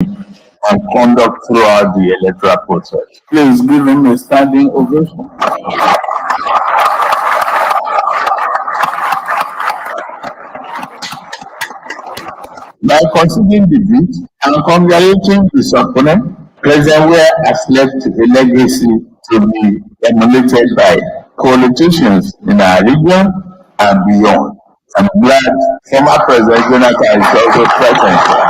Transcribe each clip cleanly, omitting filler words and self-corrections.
and conduct throughout the electoral process. Please give him a standing ovation. By conceding defeat and congratulating his opponent, President Weah has left a legacy to be emulated by politicians in our region and beyond. I'm glad former President Jonathan is also present here.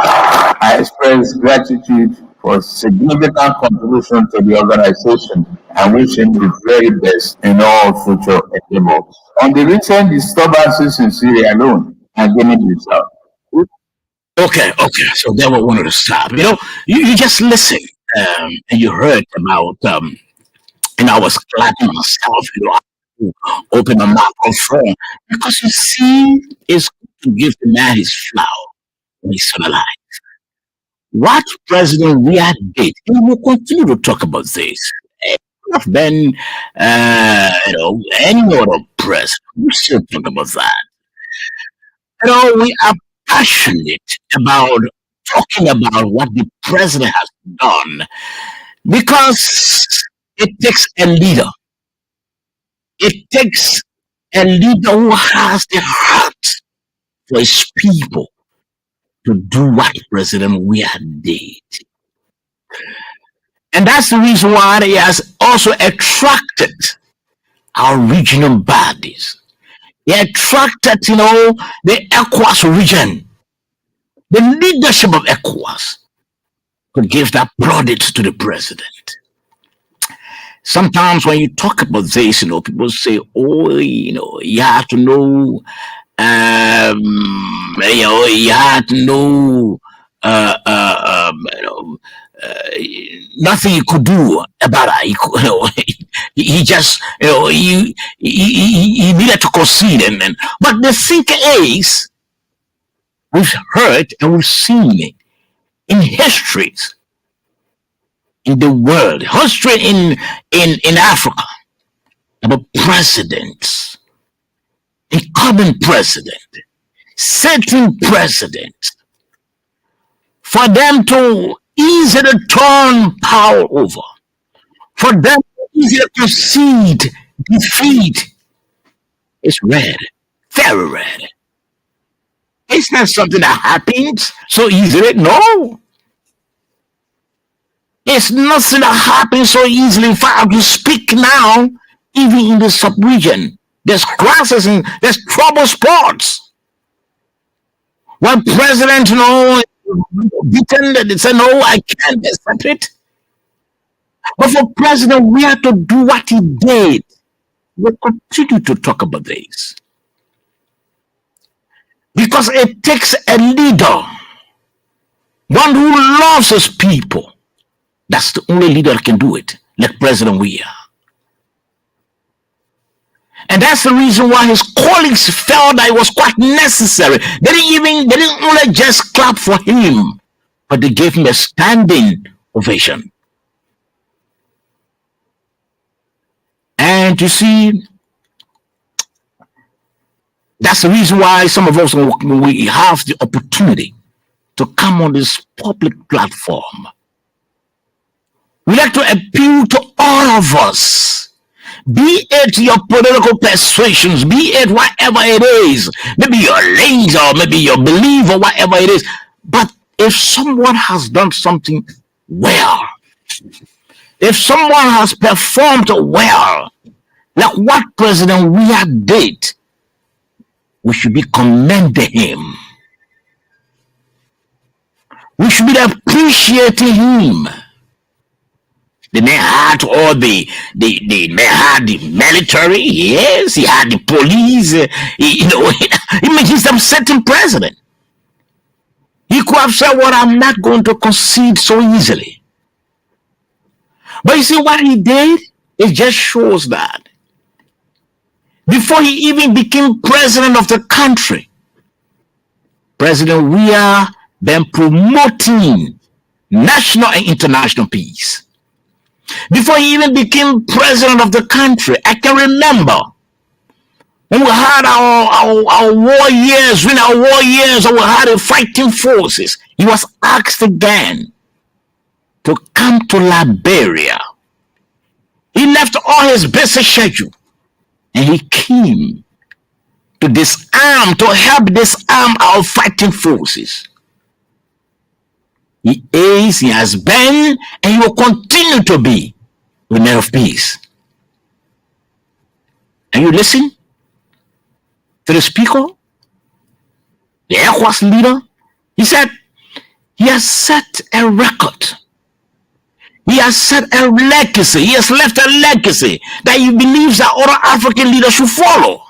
I express gratitude for his significant contribution to the organization and wish him the very best in all future endeavors. On the recent disturbances in Syria alone and Guinea-Bissau, Okay. So that we wanted to stop. You just listen, and you heard about, and I was clapping myself, to open my microphone because you see, it's good to give the man his flower when he's still alive. What President Riyadh did, and we'll continue to talk about this. Then, any other president, we still talk about that. We are passionate about talking about what the president has done because it takes a leader. It takes a leader who has the heart for his people to do what President Weah did. And that's the reason why he has also attracted our regional bodies. He attracted, the ECOWAS region, the leadership of ECOWAS, to give that plaudits to the president. Sometimes when you talk about this, people say, oh, you have to know, you have to know, nothing he could do about it. He just, he needed to concede. But the thing is, we've heard and we've seen it in histories in the world, history in Africa, about presidents, incumbent president, certain presidents, for them to easily turn power over, for them to easily concede defeat. It's rare, very rare. It's not something that happens so easily. No. It's nothing that happens so easily. In fact, you speak now, even in the sub-region, there's crisis and there's trouble spots. When president, beaten, they say, no, I can't accept it. But for president, we have to do what he did. We'll continue to talk about this. Because it takes a leader, one who loves his people. That's the only leader that can do it, like President Weah. And that's the reason why his colleagues felt that it was quite necessary. They didn't only just clap for him, but they gave him a standing ovation. And you see, that's the reason why some of us, when we have the opportunity to come on this public platform, we like to appeal to all of us, be it your political persuasions, be it whatever it is, maybe your lanes or maybe your belief or whatever it is. But if someone has done something well, if someone has performed well, like what President Weah did, we should be commending him. We should be appreciating him. The man had all the man had the military, yes, he had the police, he's a certain president. He could have said, well, I'm not going to concede so easily. But you see what he did? It just shows that before he even became president of the country, President Weah been promoting national and international peace. Before he even became president of the country, I can remember when we had our war years, when our war years, and we had the fighting forces, he was asked again, to come to Liberia. He left all his busy schedule and he came to disarm, to help disarm our fighting forces. He is, he has been, and he will continue to be a man of peace. And you listen to the speaker, the ECOWAS leader. He said he has set a record. He has set a legacy. He has left a legacy that he believes that other African leaders should follow.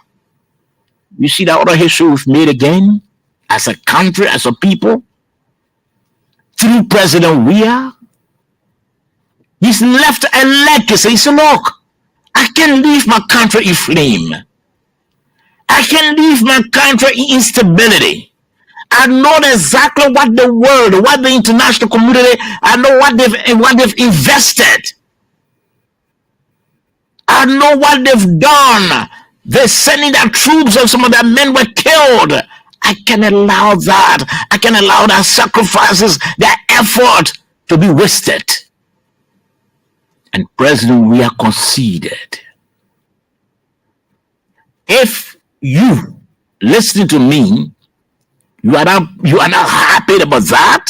You see that other history we've made again as a country, as a people, through President Weah. He's left a legacy. He said, look, I can leave my country in flame. I can leave my country in instability. I know exactly what the world, what the international community, I know what they've invested. I know what they've done. They're sending their troops and some of their men were killed. I can allow that. I can allow their sacrifices, their effort to be wasted. And President Weah conceded. If you listening to me, you are not happy about that,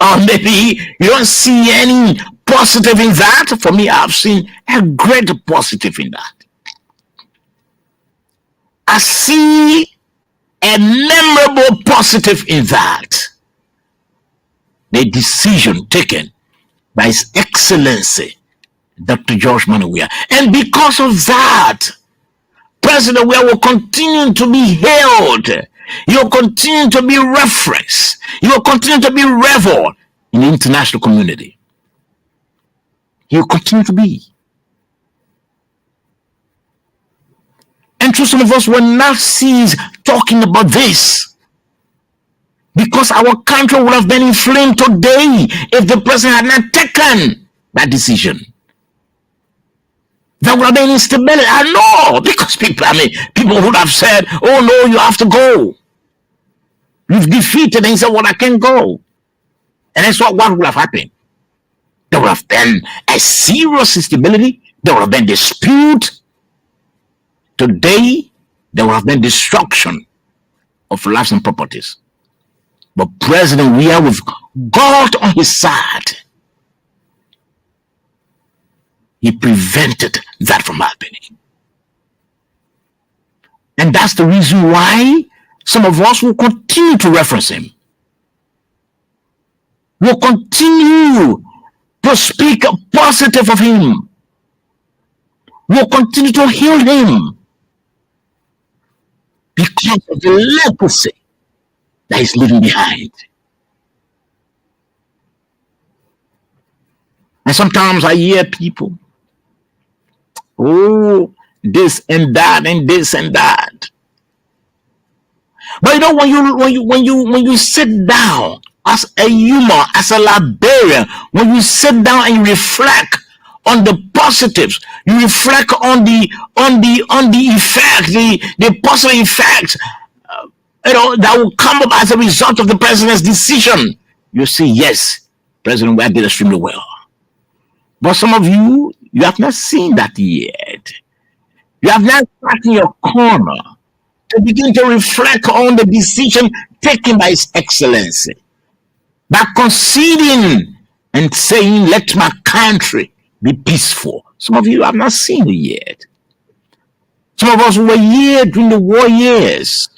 or maybe you don't see any positive in that. For me, I've seen a great positive in that. I see a memorable positive in that. The decision taken by His Excellency Dr. George Manneh Weah. And because of that, President Weah will continue to be hailed. He will continue to be referenced. He will continue to be revered in the international community. He will continue to be. And so some of us will not cease talking about this, because our country would have been inflamed today if the president had not taken that decision. There would have been instability. I know, because people would have said, oh no, you have to go. You've defeated, and he said, well, I can't go. And that's what would have happened. There would have been a serious instability. There would have been dispute. Today, there would have been destruction of lives and properties. But President Weah, with God on his side, he prevented that from happening. And that's the reason why some of us will continue to reference him. We'll continue to speak positive of him. We'll continue to heal him because of the legacy that he's leaving behind. And sometimes I hear people, oh, this and that and this and that. But you know, when you sit down as a human, as a Liberian, when you sit down and you reflect on the positives, you reflect on the effect, the positive effects, that will come up as a result of the president's decision. You see, yes, President Weah did extremely well. But some of you have not seen that yet. You have not sat in your corner to begin to reflect on the decision taken by His Excellency, by conceding and saying, let my country be peaceful. Some of you have not seen it yet. Some of us were here during the war years.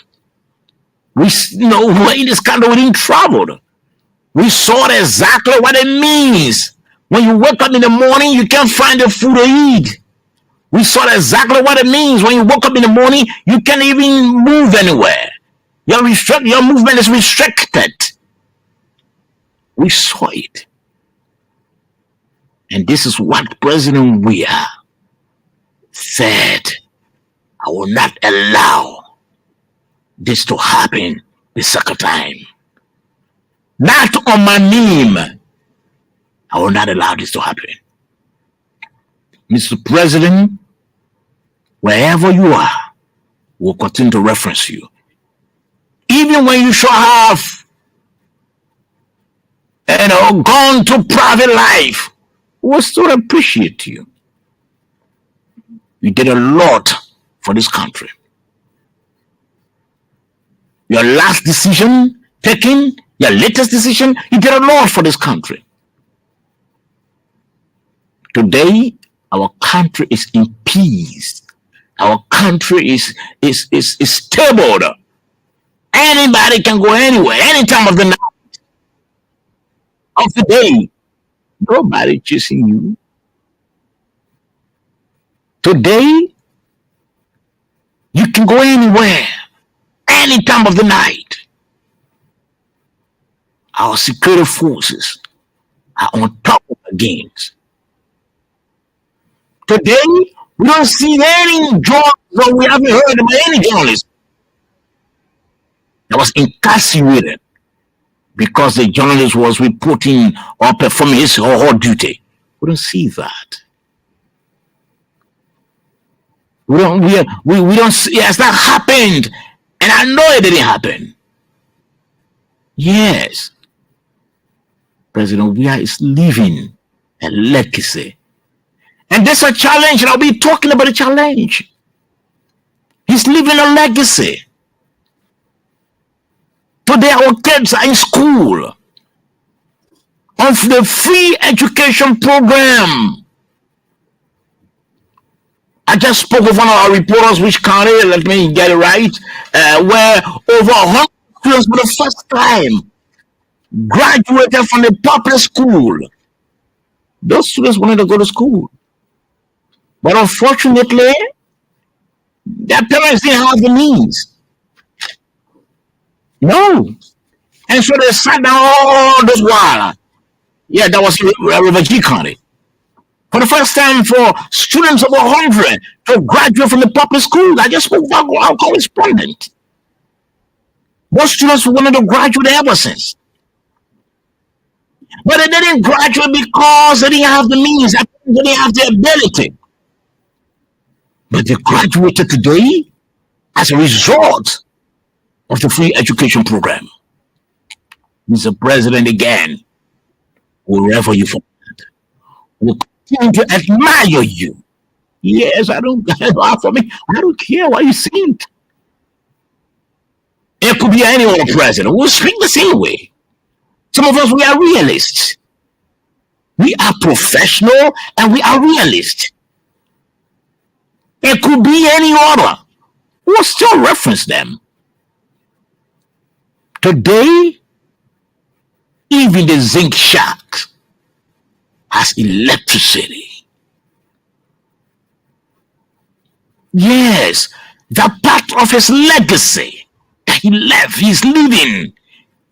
We were in this country, we didn't travel. We saw exactly what it means. When you wake up in the morning, you can't find the food to eat. We saw exactly what it means. When you woke up in the morning, you can't even move anywhere. Your movement is restricted. We saw it. And this is what President Weah said. I will not allow this to happen the second time. Not on my name. I will not allow this to happen. Mr. President, wherever you are, we'll continue to reference you. Even when you shall have gone to private life, we'll still appreciate you. You did a lot for this country. Your last decision taken, your latest decision, you did a lot for this country. Today, our country is in peace. Our country is stable. Anybody can go anywhere, any time of the night, of the day. Nobody chasing you. Today, you can go anywhere, any time of the night. Our security forces are on top of the games. Today, we don't see any journalists, or we haven't heard about any journalist that was incarcerated because the journalist was reporting or performing his or her duty. We don't see that. We don't see, has that happened? And I know it didn't happen. Yes. President Weah is leaving a legacy. And there's a challenge, and I'll be talking about a challenge. He's leaving a legacy. Today, our kids are in school of the free education program. I just spoke with one of our reporters, which county, let me get it right, where over 100 students for the first time graduated from the public school. Those students wanted to go to school. But unfortunately, their parents didn't have the means. No. And so they sat down all this while. Yeah, that was River G County. For the first time for students of 100 to graduate from the public school. I just spoke about our correspondent. Most students wanted to graduate ever since. But they didn't graduate because they didn't have the means. They didn't have the ability. But they graduated today as a result of the free education program. Mr. President, again, wherever you find, will continue to admire you. Yes, for me, I don't care what you think. It could be any other president. We'll speak the same way. Some of us, we are realists. We are professional and we are realists. It could be any other. We'll still reference them. Today, even the zinc shack has electricity. Yes, the part of his legacy that he left, he's leaving.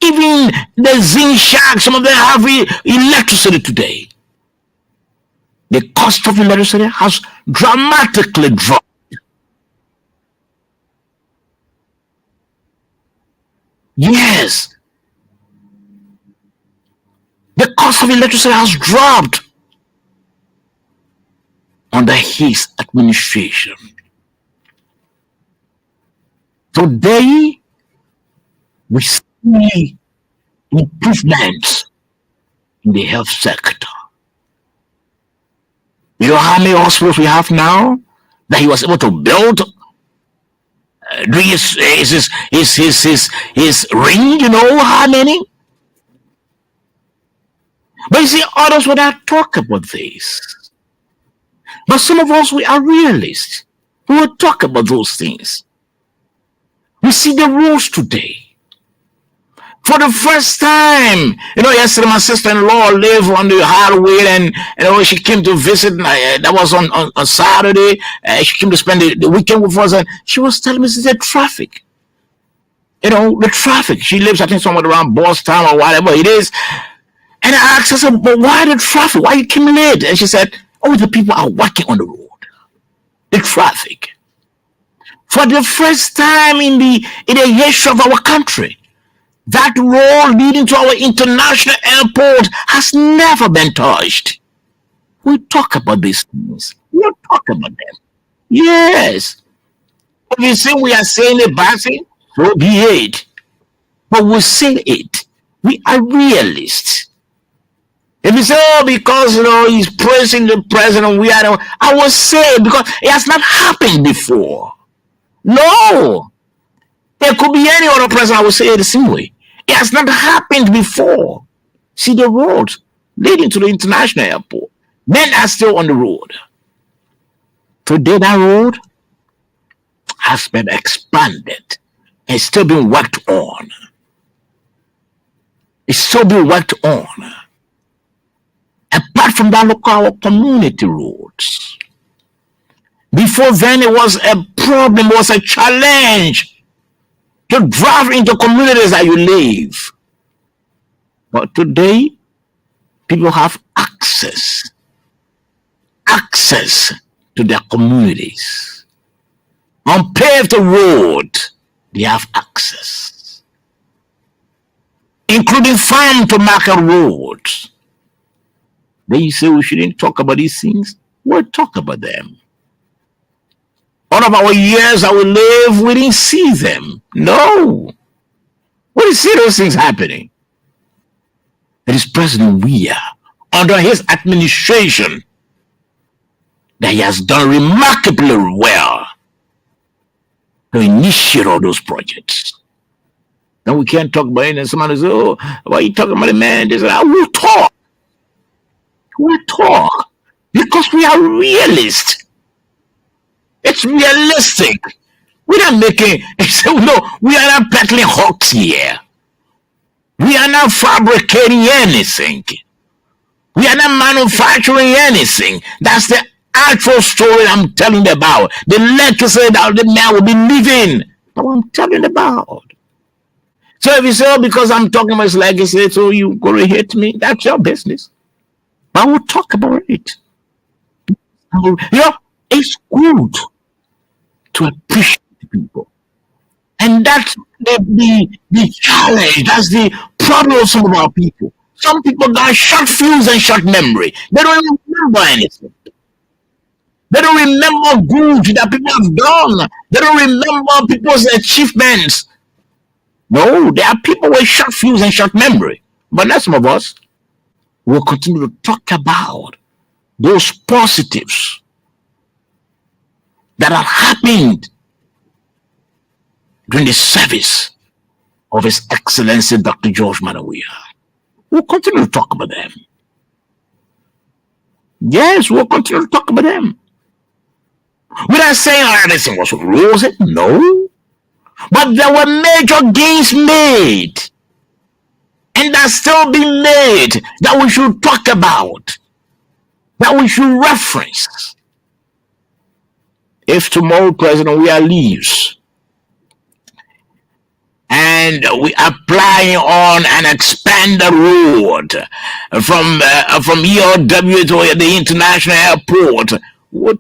Even the zinc shack, some of them have electricity today. The cost of electricity has dramatically dropped. Yes. The cost of electricity has dropped under his administration. Today, we see improvements in the health sector. You know how many hospitals we have now that he was able to build during his reign? You know how many? But you see, others would not talk about this. But some of us, we are realists. We will talk about those things. We see the rules today. For the first time, yesterday my sister-in-law lived on the highway, and she came to visit. That was on Saturday. She came to spend the weekend with us, and she was telling me the traffic. The traffic. She lives, I think, somewhere around Boston or whatever it is. And I asked her, but why the traffic? Why you came late? And she said, oh, the people are walking on the road. The traffic. For the first time in the history of our country, that road leading to our international airport has never been touched. We talk about these things. We'll talk about them. Yes. If you say we are saying it badly, so be it. But we'll say it. We are realists. If you say, oh, because he's praising the president, I will say because it has not happened before. No, there could be any other president. I will say it the same way. It has not happened before. See the roads leading to the international airport. Men are still on the road. Today, that road has been expanded and still being worked on. It's still being worked on. Apart from that, look at our community roads. Before then, it was a problem, it was a challenge to drive into communities that you live. But today, people have access to their communities. On paved road, they have access, including farm to market roads. Then you say we shouldn't talk about these things. We'll talk about them. All of our years that we live, we didn't see them. No. We didn't see those things happening. It is President Weah, under his administration, that he has done remarkably well to initiate all those projects. Then we can't talk about it, and somebody says, oh, why are you talking about the man? They say, I will talk. We'll talk. Because we are realists. It's realistic. We're not making, no, we are not peddling hawks here. We are not fabricating anything. We are not manufacturing anything. That's the actual story I'm telling about. The legacy that the man will be living. That's what I'm telling about. So if you say, oh, because I'm talking about his legacy, so you're going to hate me, that's your business. But we'll talk about it. It's good to appreciate people. And that's the challenge. That's the problem of some of our people. Some people got short fuse and short memory. They don't even remember anything. They don't remember good that people have done. They don't remember people's achievements. No, there are people with short fuse and short memory. But not some of us. We'll continue to talk about those positives that have happened during the service of His Excellency Dr. George Manneh Weah. We'll continue to talk about them. Yes, we'll continue to talk about them. We're not saying everything was rosy, no. But there were major gains made. And that's still being made that we should talk about, that we should reference. If tomorrow President Weah leaves and we apply on an expanded road from EOW to the international airport, what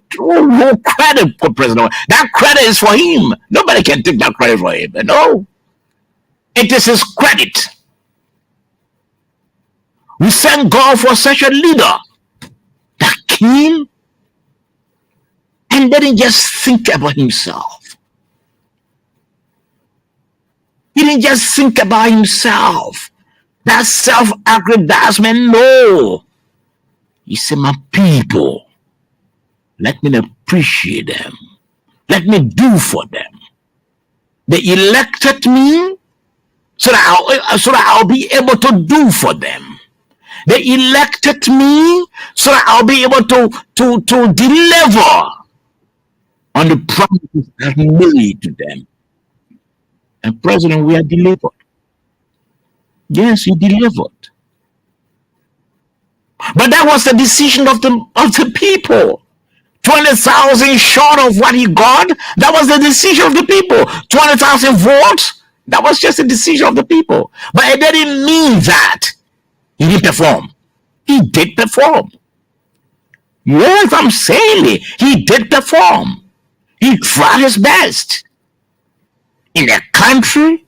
credit for President Weah? That credit is for him. Nobody can take that credit for him. No. It is his credit. We thank God for such a leader that came and didn't just think about himself. He didn't just think about himself. That self-aggrandizement, no. He said, my people, let me appreciate them. Let me do for them. They elected me so that I'll be able to do for them. They elected me so that I'll be able to deliver on the promises that He made to them. And President, we are delivered. Yes, He delivered. But that was the decision of the people. 20,000 short of what he got, that was the decision of the people. 20,000 votes, that was just the decision of the people. But it didn't mean that he didn't perform. He did perform. Yes, I'm saying it. He did perform. He tried his best. In a country,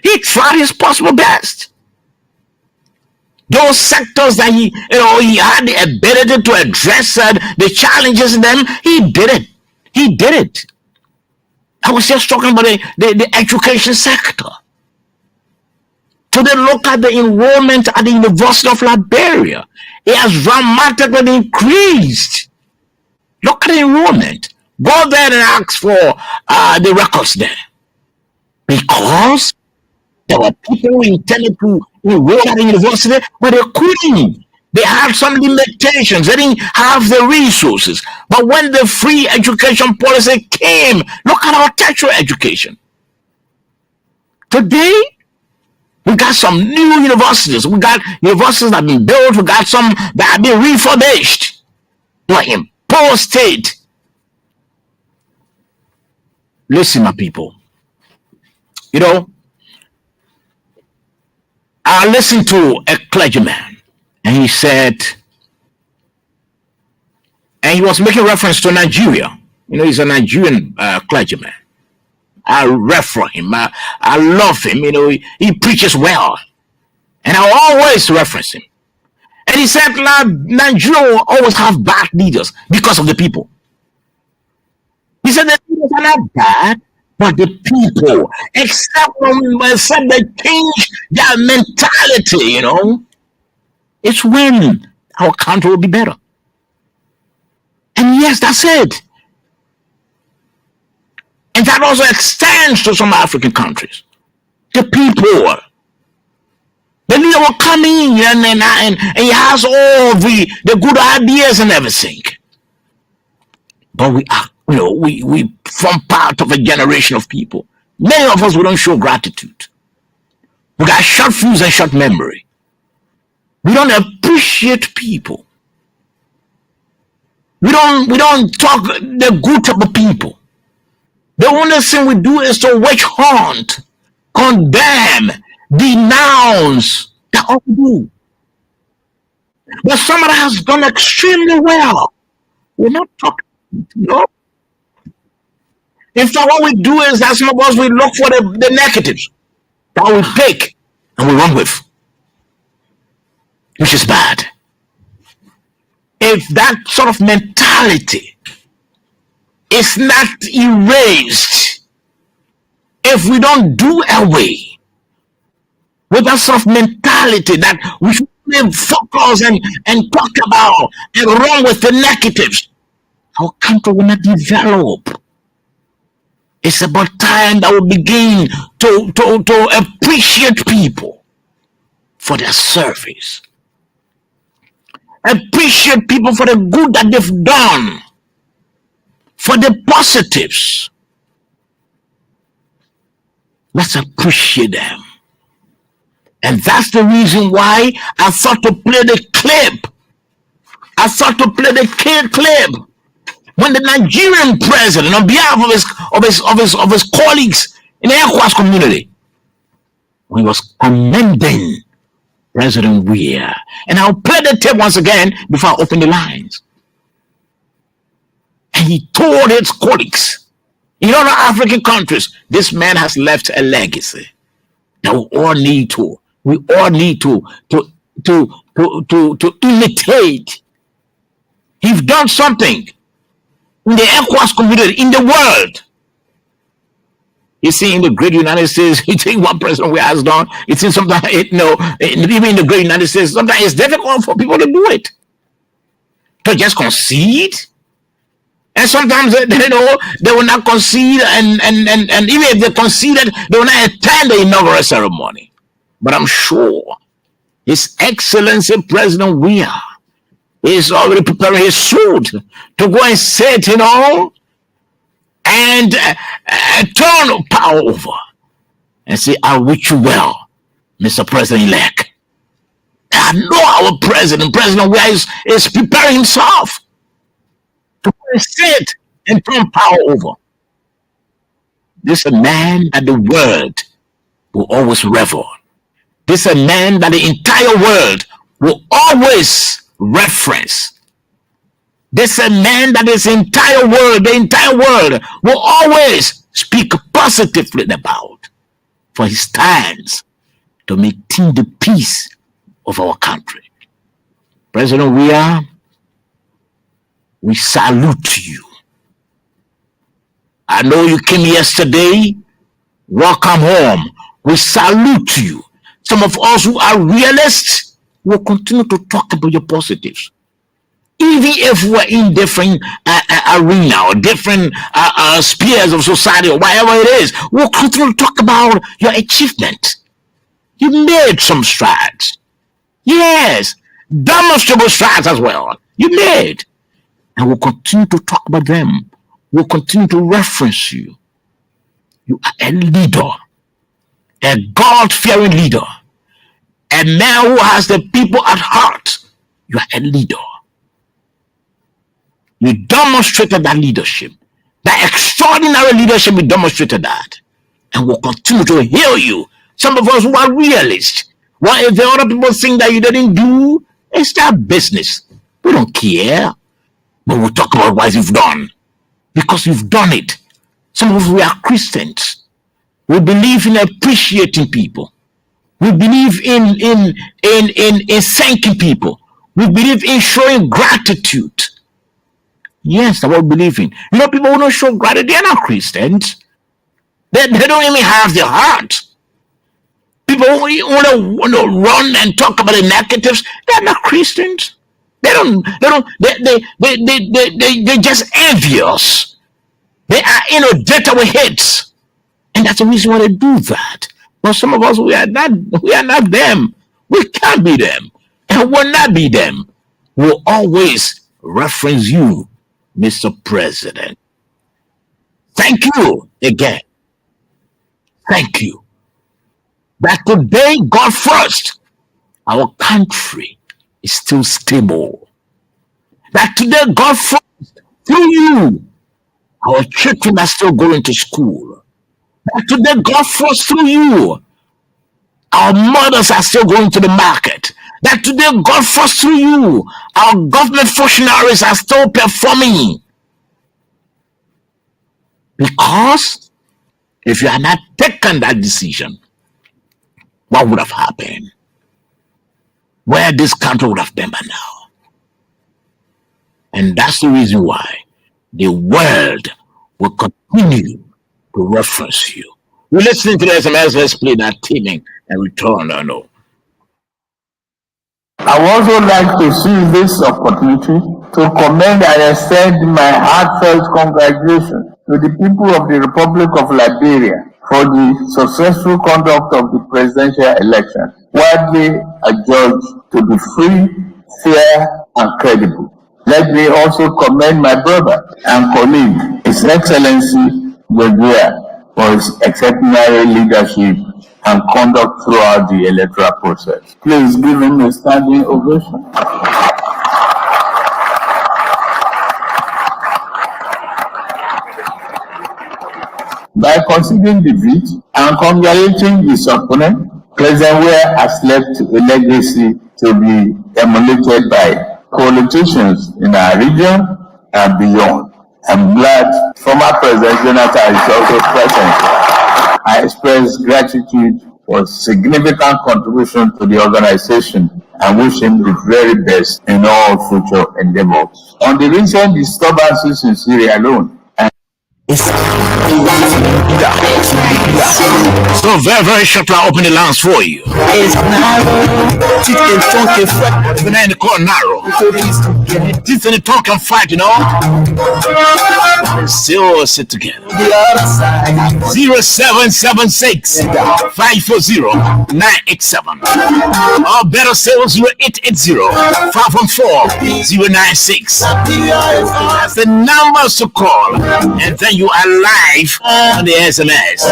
he tried his possible best. Those sectors that he had the ability to address the challenges in them, he did it. He did it. I was just talking about the education sector. Today, look at the enrollment at the University of Liberia. It has dramatically increased. Look at the enrollment. Go there and ask for the records there. Because there were people who intended to enroll at the university, but they couldn't. They had some limitations. They didn't have the resources. But when the free education policy came, look at our tertiary education. Today, we got some new universities. We got universities that have been built. We got some that have been refurbished. We're in poor state. Listen, my people. You know, I listened to a clergyman, and he said, and he was making reference to Nigeria. You know, he's a Nigerian clergyman. I refer him. I love him. You know, he preaches well, and I always reference him. And he said, Nigeria will always have bad leaders because of the people. He said the leaders are not bad, but the people, except they change their mentality, you know, it's when our country will be better. And yes, that's it. And that also extends to some African countries. The people, the leader will come in and he has all the good ideas and everything. But we are, you know, we form part of a generation of people. Many of us, we don't show gratitude. We got short fuse and short memory. We don't appreciate people. We don't talk the good of people. The only thing we do is to witch hunt, condemn, denounce. That's all we do. But somebody has done extremely well. We're not talking, you know. In fact, what we do is that some of us, we look for the negatives that we take and we run with, which is bad. If that sort of mentality is not erased, if we don't do away with that sort of mentality that we should focus and talk about and run with the negatives, our country will not develop. It's about time that we begin to appreciate people for their service. Appreciate people for the good that they've done, for the positives. Let's appreciate them. And that's the reason why I thought to play the clip. I thought to play the clip when the Nigerian president, on behalf of his colleagues in the ECOWAS community, when he was commending President Weah. And I'll play the tape once again before I open the lines. And he told his colleagues in other African countries, this man has left a legacy that we all need to imitate. He's done something in the ECOWAS community, in the world. You see, in the great United States, you think what President Weah has done, it seems sometimes, even in the great United States, sometimes it's difficult for people to do it. To just concede. And sometimes, they will not concede, and even if they conceded, they will not attend the inaugural ceremony. But I'm sure His Excellency President Weah is already preparing his suit to go and sit, and turn power over and say, I wish you well, Mr. President-elect. I know our President Weah is preparing himself to go and sit and turn power over. This is a man that the world will always revel. This is a man that the entire world will always reference. This is a man that the entire world will always speak positively about, for he stands to maintain the peace of our country. President Weah, we salute you. I know you came yesterday. Welcome home. We salute you. Some of us who are realists will continue to talk about your positives. Even if we're in different arena or different spheres of society or whatever it is, we'll continue to talk about your achievement. You made some strides. Yes, demonstrable strides as well. You made. And we'll continue to talk about them. We'll continue to reference you. You are a leader, a God-fearing leader, a man who has the people at heart. You are a leader. You demonstrated that leadership, that extraordinary leadership. You demonstrated that, and we'll continue to hear you. Some of us who are realists, well, if the other people think that you didn't do, it's their business. We don't care, but we'll talk about what you've done because you've done it. Some of us, we are Christians. We believe in appreciating people. We believe in thanking people. We believe in showing gratitude. Yes, that's what we believe in. You know, people who don't show gratitude, they're not Christians. They don't even have the heart. People who want to run and talk about the negatives, they're not Christians. They're just envious. They are inundated with hate. And that's the reason why they do that. But some of us, we are not them. We can't be them. And we'll not be them. We'll always reference you, Mr. President. Thank you again. Thank you. That today, God first, our country is still stable. That today, God first, through you, our children are still going to school. That today, God first, through you, our mothers are still going to the market. That today, God first, through you, our government functionaries are still performing. Because if you had not taken that decision, what would have happened? Where this country would have been by now. And that's the reason why the world will continue to reference you. We're listening to the SMS. Let's play that teaming and return. I know. I would also like to seize this opportunity to commend and extend my heartfelt congratulations to the people of the Republic of Liberia for the successful conduct of the presidential election, widely adjudged to be free, fair, and credible. Let me also commend my brother and colleague, His Excellency Georgia, for his exceptional leadership and conduct throughout the electoral process. Please give him a standing ovation. By conceding defeat and congratulating his opponent, President Weah has left a legacy to be emulated by politicians in our region and beyond. I'm glad former President Jonathan is also present. I express gratitude for his significant contribution to the organization and wish him the very best in all future endeavors. On the recent disturbances in Syria alone, So very shortly, I'll open the lines for you. It's narrow, teeth and tongue can fight. When I in the corner narrow, teeth and the tongue can fight, you know. They still sit together. The other side. 0776 540 987. Or better still 0880 514 096. That's the numbers to call, and then you are live on the SMS.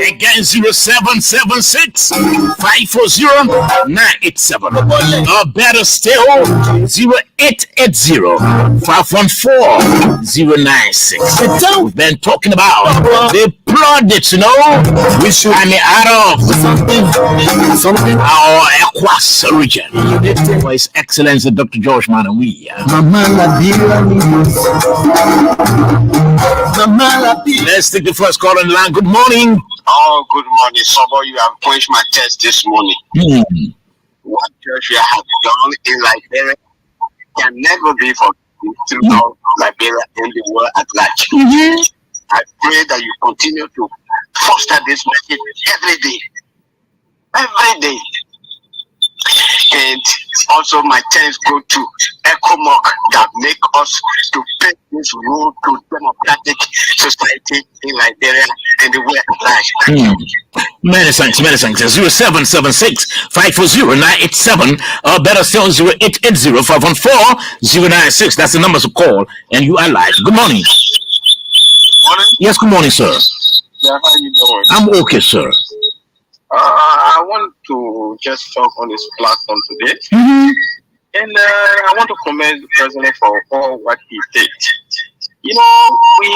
Again, 0776 540 987. Or better still, 0880 514 096. We've been talking about the plaudits, you know, which are out of our Equas region. For His Excellency Dr. George Manawi. Mama, Let's take the first call on the line. Good morning. Oh, good morning, Sobo. You have quenched my test this morning. Hmm. What Joshua has done in Liberia can never be forgiven throughout Liberia and the world at large. I pray that you continue to foster this message every day. Every day. And also my thanks go to ECOMOC that make us to pave this road to democratic society in Liberia and the world at large. Many thanks, many thanks. 0776-540-987 or better still 0880-514-096. That's the number to call and you are live. Good morning. Morning. Yes, good morning, sir. Yeah, how you doing? I'm okay, sir. I want to just talk on this platform today, and I want to commend the president for all what he did. You know, we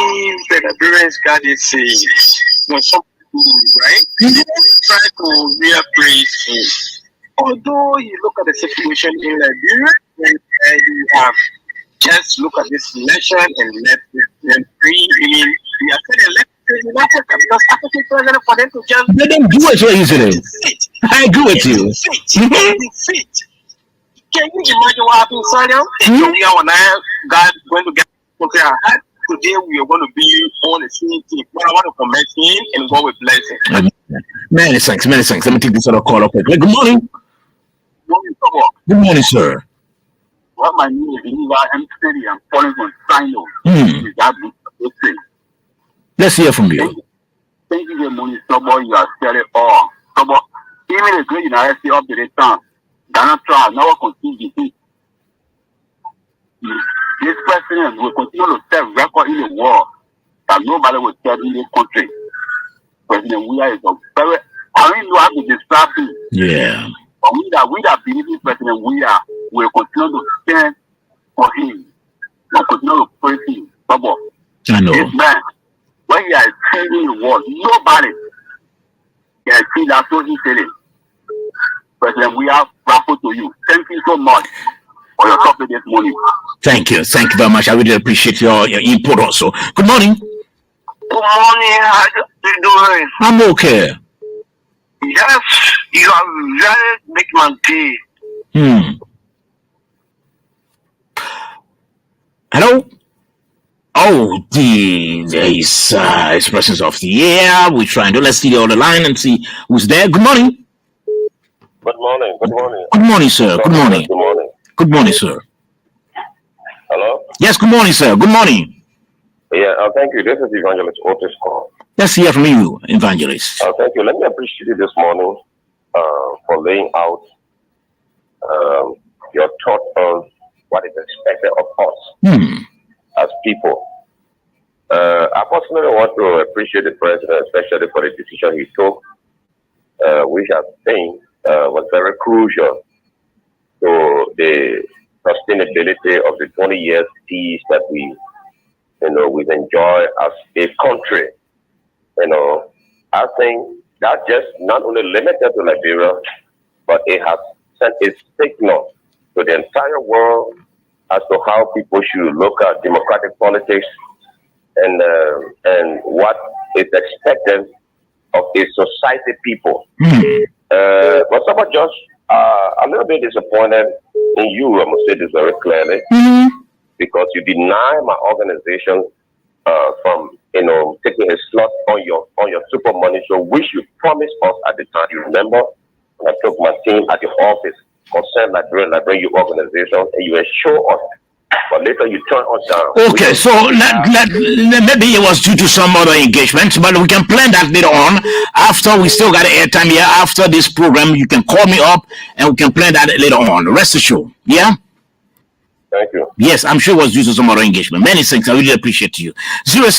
the Liberians got this saying, when some people, right, try to reappraise him. Although you look at the situation in Liberia, and you have just look at this election and let them free. We are still elected in Africa because African president for them to just They didn't do it so easily. I agree with you. defeat. Can you imagine what happened, Sadio? God going to get today we are going to be on the same team. But I want to commend him and God will bless him. Many thanks, many thanks. Let me take this other call up quickly. Good morning. Good morning, sir. What my name is, I'm steady. I'm calling from Sino. Let's hear from you. Thank you very much, Sobo. You are steady all. Sobo, even the great university up to the town, Ghana trial, now continue to this president will continue to set record in the world that nobody will set in this country. President Weah is a very, I mean, you have to describe him. Yeah. But we that believe in President Weah will continue to stand for him and continue to praise him. Sobo, I know. this man, when he is changing the world, nobody can see that so easily. President Weah, bravo to you. Thank you so much for your topic this morning. Thank you. Thank you very much. I really appreciate your input also. Good morning. Good morning. How you doing? I'm okay. Yes, you are very big man tea. Hello? Oh, these expressions of the air. We're trying to let's see the other line and see who's there. Good morning. Good morning. Good morning. Good morning, sir. Good morning. Good morning. Good morning, sir. Hello? Yes, good morning, sir. Good morning. Yeah, thank you. This is Evangelist Otis call. Let's hear from you, Evangelist. Thank you. Let me appreciate you this morning for laying out your thought on what is expected of us as people. I personally want to appreciate the president, especially for the decision he took, which I think was very crucial to the sustainability of the 20 years peace that we've enjoyed as a country. I think that just not only limited to Liberia, but it has sent a signal to the entire world as to how people should look at democratic politics and what is expected of a society people. But someone just a little bit disappointed in you, I must say this very clearly, because you deny my organization from taking a slot on your super money show, which you promised us at the time. You remember when I took my team at the office concerned Liberia Youth Organization, and you assure us, but later you turn us down. Okay, so maybe it was due to some other engagement, but we can plan that later on. After we still got airtime here, after this program, you can call me up and we can plan that later on. Rest assured. Yeah? Thank you. Yes, I'm sure it was due to some other engagement. Many thanks. I really appreciate you. 0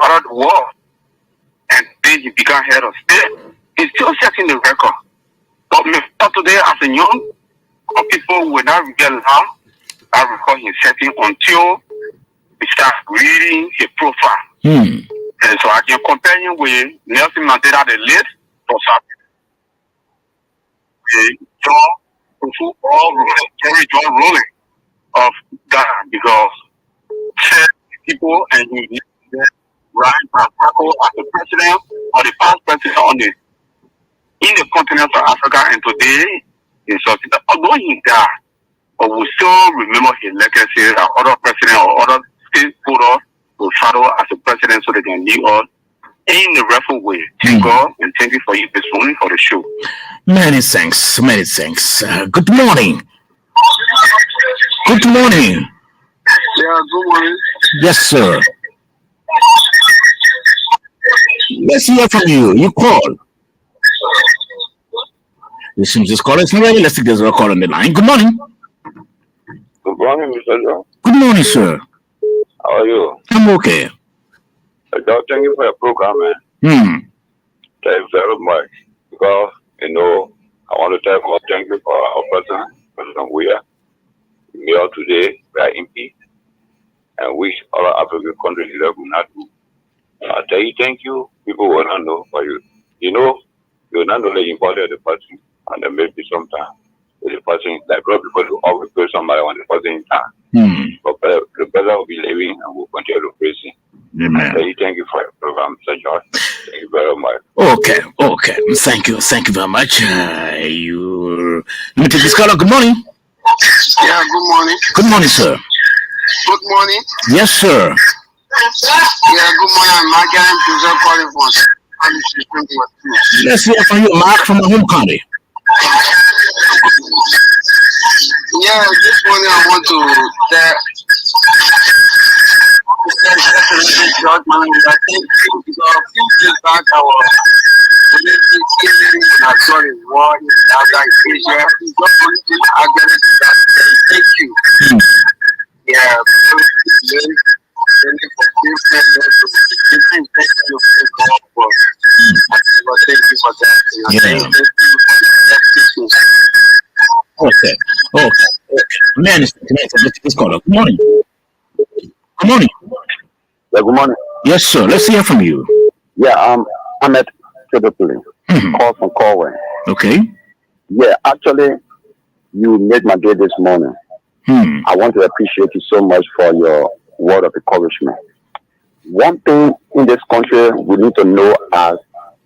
started the war, and then he became head of state. He's still setting the record. But today, as a young people will not get loud, I record him setting until we start reading his profile. And so I can compare him with Nelson Mandela, the late for South John Rowling of Ghana, because people and he right as the president or the past president in the continent of Africa, and today in South Africa. Although he died, but we still remember his legacy. Other president or other stakeholders will shadow as a president so they can lead us in the rightful way. Thank God and thank you for you this morning for the show. Many thanks. Many thanks. Good morning. Good morning. Yeah, good morning. Yes, sir. Let's hear from you. You call. This seems this call is not ready. Let's take this call on the line. Good morning. Good morning, Mr. John. Good morning, sir. How are you? I'm okay. Thank you for your program, man. Thank you very much. Because, I want to tell God thank you for our President Weah. We are today, we are in peace, and wish all African countries that will not do. I tell you thank you, people will not know for you. You will not know the importance of the person, and then maybe sometimes the person, like people will always pray somebody on the person in time. But the brother will be living and will continue to praise him. Amen. Thank you for your program, Mr. George. Thank you very much. Okay. Thank you very much. Let me take this caller. Good morning. Yeah, good morning. Good morning, sir. Good morning. Yes, sir. Yeah, good morning. I'm Mark. I'm Joseph calling from. Let's hear from you, Mark, from my home county. Yeah, this morning I want to tell George man, I think because a few days back I was when I saw the war in Gaza, Asia, it's not only thing I get it that thank you. Yeah, really for different thank you for thank you for that. Thank you for the Okay. Man, let's call up. Good morning. Good morning. Yeah, good morning. Yes, sir. Let's hear from you. Yeah, I'm at Tripoli. Call from Corway. Okay. Yeah, actually, you made my day this morning. I want to appreciate you so much for your word of encouragement. One thing in this country we need to know as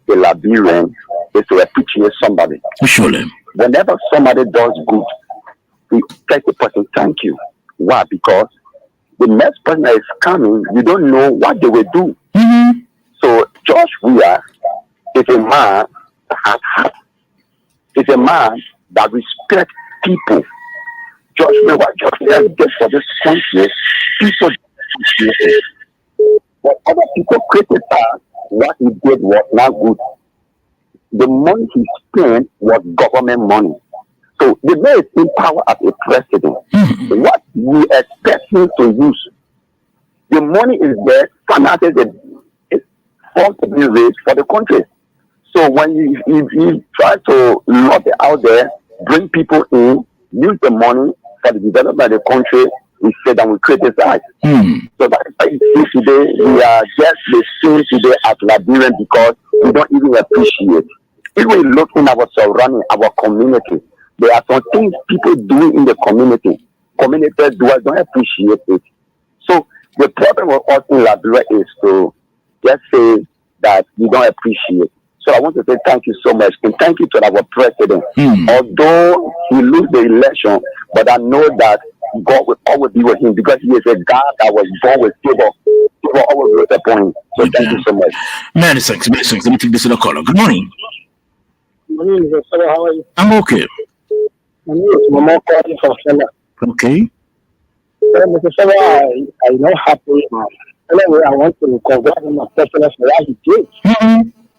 a Liberian is to appreciate somebody. Surely. Whenever somebody does good, we tell the person thank you. Why? Because the next person that is coming, you don't know what they will do. So George Weah is a man that has heart. He's a man that respects people. George Weah gets for this country, people appreciate it. But other people criticized what he did was not good. The money he spent was government money. So the man is in power as a president. What we expect him to use, the money is there, finances is forced to be raised for the country. So when you try to lock it out there, bring people in, use the money for the development of the country, we say that we criticize. So that's why you see today, we are just the same today as Liberian because we don't even appreciate. If we look in our surrounding, our community, there are some things people do in the community. Community doers don't appreciate it. So the problem with us in Liberia is to just say that we don't appreciate. So I want to say thank you so much and thank you to our president. Although he lose the election, but I know that God will always be with him because he is a God that was born with favor. Favor always was upon him. So thank you so much. Many thanks. Let me take this other caller. Good morning. My name is Osama. How are you? I'm okay. My name is Mama calling from Sela. Okay. Mr. Sela, I know happy. Anyway, I want to congratulate my president for what he did.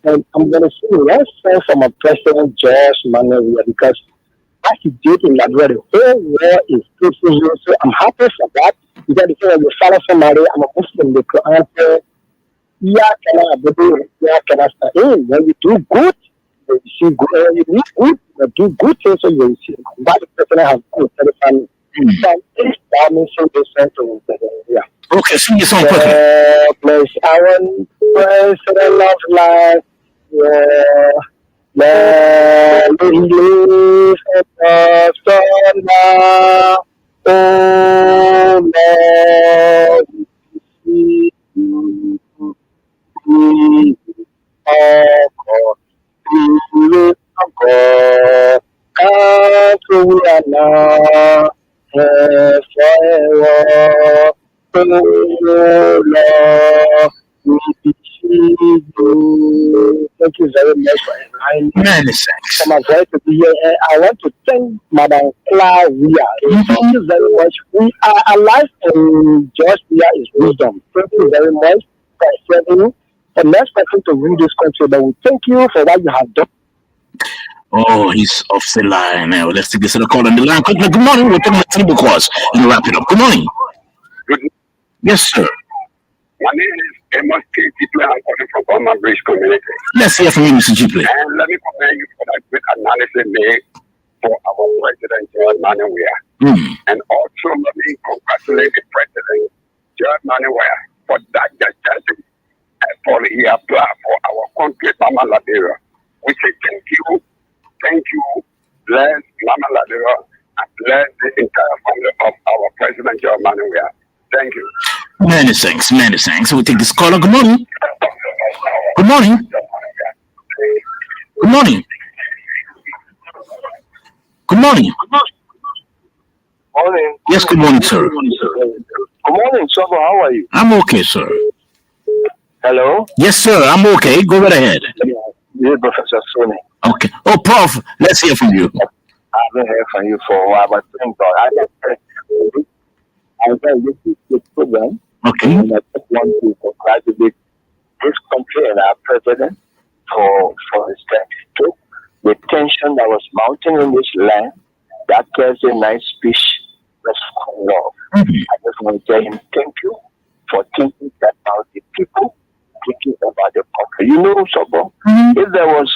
And I'm going to say let's say from a President George Manuel because what he did in Liberia, the whole world is praising him. So I'm happy for that. Because if you follow somebody, I'm a Muslim, the Quran says, yeah, can I start in? When you do good, you see good. When you do good, you do good things, so you see. But the president has good telephone. So that means so different to yeah. Okay, sing your song quickly. Bless our president of life. Yeah. Let him live and prosper. Oh Lord, we see you. Oh God, we lift up God. Katrina, forever. Oh Lord, we beseech you. Thank you very much for inviting me. Many thanks. For my voice to be here. I want to thank Madam Claudia. Thank you very much. We are alive and just here is wisdom. Thank you very much for serving. The next person to rule this country, but we thank you for what you have done. Oh, he's off the line now. Let's take this other call on the line quickly. Good morning. We're taking the three because and wrap it up. Good morning. Good. Yes, sir. My name is Amos K. Jipley. I'm calling from Burma Bridge Community. Let's hear from you, Mr. Jipley. And let me commend you for that great analysis made for our President, George Manuel. And also let me congratulate the President, George Manuel, for that justice for he applied for our country, Mama Liberia. We say thank you, bless Mama Liberia, and bless the entire family of our President, George Manuel. Thank you. Many thanks. We'll take this caller. Good morning. Good morning. Good morning. Good morning. Morning. Yes, good morning, sir. Good morning, Chobo. How are you? I'm okay, sir. Hello? Yes, sir. I'm okay. Go right ahead. Yeah, Professor Sony. Okay. Oh, Prof, let's hear from you. I've been hearing from you for a while, but thank God. I'm very listening to the program. Okay. And I just want to congratulate this country and our president for the strength he took, the tension that was mounting in this land. That Thursday night speech was full of love. I just want to tell him thank you for thinking about the people, thinking about the country. You know, Sobo, if there was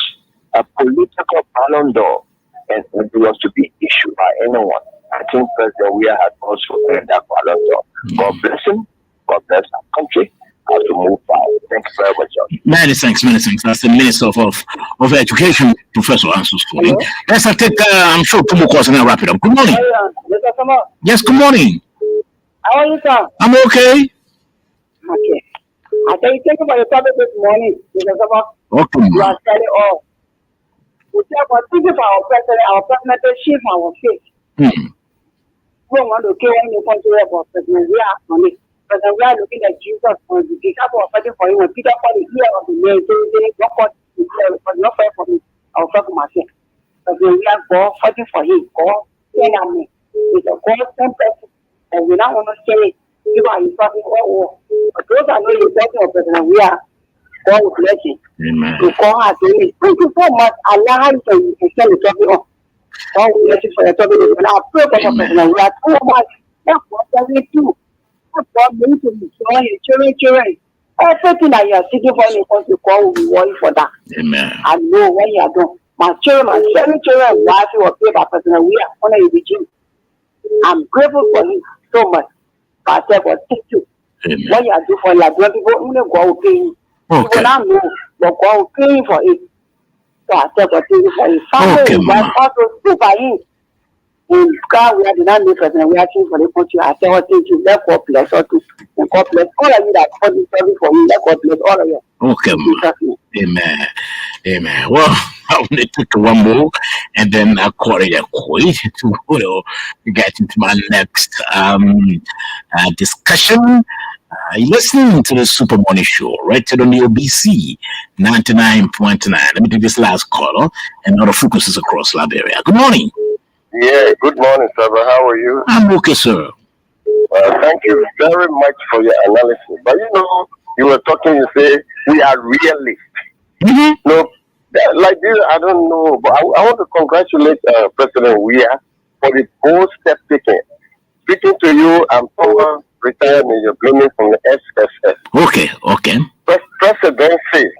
a political ballon d'or and it was to be issued by anyone, I think President Weah had also earned that ballon d'or. God bless him. God bless our country. As we move forward. Thank you very much, George. Many thanks. That's the Minister of Education, Professor Ansus Foley. Let's take, I'm sure, two more calls and then wrap it up. Good morning. Yes, good morning. How are you, sir? I'm okay. Okay. I tell you, thank you for the topic this morning. Okay. You are telling all. We talk about thank you for our president shift our faith. We don't want to kill any country about President. We are on it. President, we are looking at Jesus on the disciple of fighting for him. When Peter called the ear of the man, they walk out the ear, but not fight for me. I'll talk to myself. President, we are God fighting for him. God, send at me. It's a God sent person. And we don't want to say it. You are in fighting war. But those are not the person of President. We are God will bless you. Amen. To call her to me. Thank you so much. Allah you can send the topic on. God will bless you for the topic. And I pray for the President. We are too much. That's what we do. That's what we need to be showing children. Everything that you are seeking for in the country, God will be working for that. Amen. I know when you are done. My children, my 7 children, wife will pay by President. We are honor the regime. I'm grateful for him so much. But I said, well, thank you. Amen. What you are doing for like people, only God will pay you. Okay. People now know, but God will pay you for it. So I said, well, thank you for his family. Okay, His Mama. wife also stood by him. In God, we are the not President. We are changing for the country. I said, well, thank you. Let God bless us too. And God bless all of you that fought this service for me. Let God bless all of you. Okay, Mama. Amen. Amen. Well, I want to take one more and then I'll call it a quit to get into my next discussion. You're listening to the Super Morning Show, right on the OBC 99.9. Let me take this last caller and other focuses across Liberia. Good morning. Yeah, good morning, sir. How are you? I'm okay, sir. Thank you very much for your analysis. But you were talking, you say, we are realists. No, like this, I don't know. But I want to congratulate President Weah for the bold step taken. Speaking to you, I'm former retired Major Blooming from the SSS. Okay. presidency,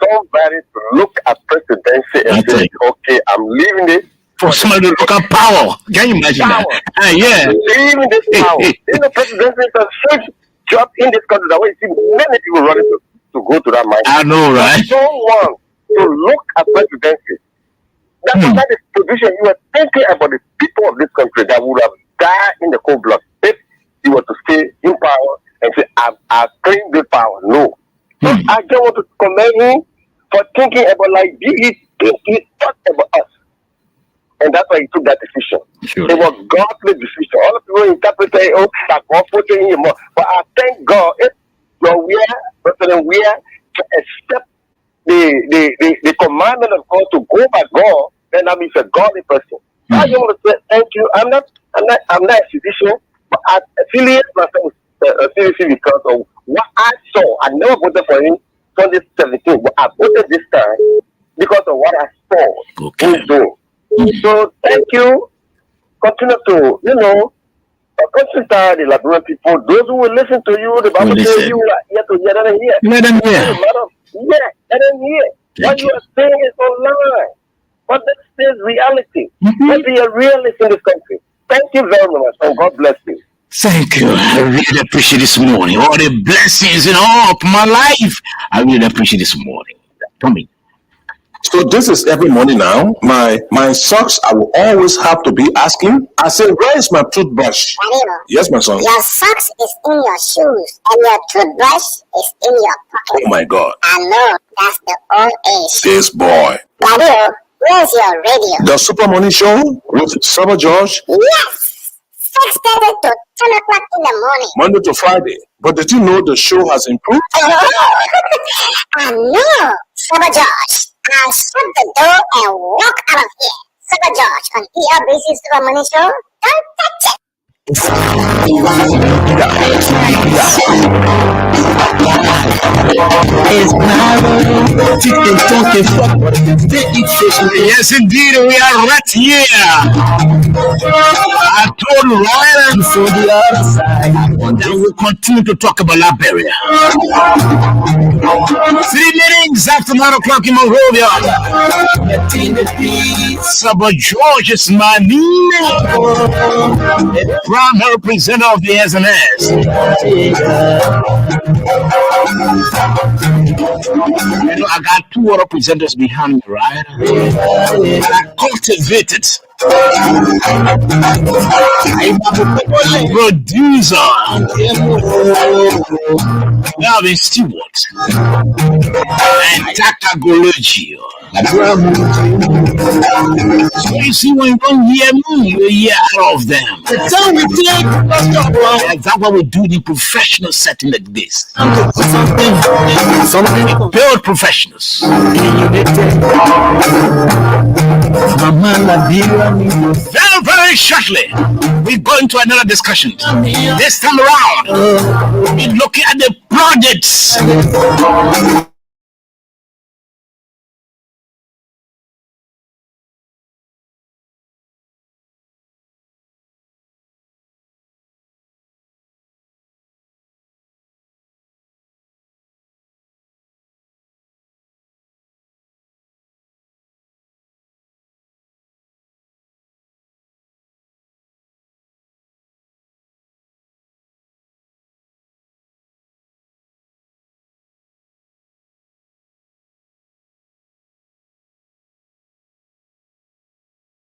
somebody to look at presidency and say, okay, I'm leaving it. For somebody to look at power. Can you imagine that? Yeah. Leaving this power. The presidency is a huge job in this country. That way you see many people running to go to that mind. I know, right? I don't want to look at presidency. That is position you are thinking about the people of this country that would have died in the cold blood if you were to stay in power and say, I've claimed the power. No. So I just want to commend him for thinking about like he thought about us. And that's why he took that decision. Sure. It was godly decision. All the people interpret it, oh, that God put in him. But I thank God if President Weah to accept the commandment of God to go by God, then that means a godly person. I just want to say thank you. I'm not a physician, but I affiliate myself with CDC because of what I saw. I never voted for him 2017, but I voted this time because of what I saw him doing. So thank you. Continue to, consider the Liberian people. Those who will listen to you, the Bible says you are here to hear and hear. Let them hear. Let them hear. What you are saying is online. But this is reality. Let's be a realist in this country. Thank you very much, and God bless you. Thank you. I really appreciate this morning. All the blessings and all of my life. I really appreciate this morning. Come in. So this is every morning now. My socks, I will always have to be asking. I say, where is my toothbrush? Marino, Yes, my son. your socks is in your shoes and your toothbrush is in your pocket. Oh my God. I know that's the old age. This boy. Marino, where's your radio? The Super Morning Show with Saba George, Yes, 6:30 to 10 o'clock in the morning. Monday to Friday. But did you know the show has improved? I know, Saba George. I'll shut the door and walk out of here. Saba George on ERBC Super Money Show. Don't touch it. Yes, indeed, we are right here. I told Ryan for the other side. And then we'll continue to talk about Liberia. 3 meetings after 9 o'clock in Monrovia. Saba George is my name. Primary representative of the SNS. I got 2 other presenters behind me, right? I cultivated. Producer Melvin Stewart and Tata Gologio. So you see, when you don't hear me, you hear all of them. That's what we do in a professional setting like this. Build professionals. Very, very shortly, we go into another discussion. This time around, we're looking at the projects.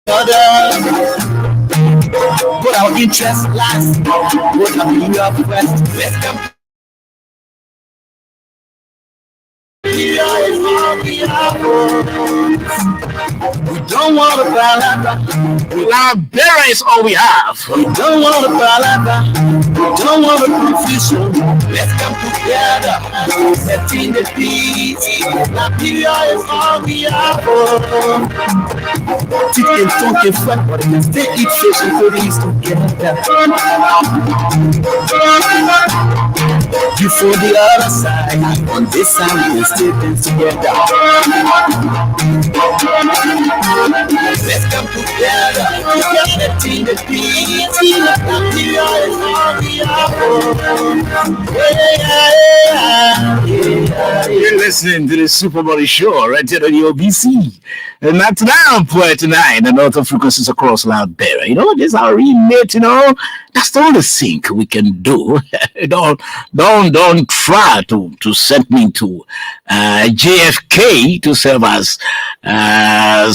Put our interest last. What are we up west? Let's come. We don't want to balada. Liberia is all we have. We don't want to balada. We don't want to confusion. Let's come together. Setting the peace. Liberia is all we have. Sit and talk in front, but they eat fish and police together. You for the other side, on this side we still together. Let's come together. Setting the peace. Liberia is all we have. Yeah. listening to the Super Body Show right here on the OBC. And that's 99.9 and other frequencies across Liberia. You know, this is our remit, you know. That's the only thing we can do. don't try to send me to JFK to serve as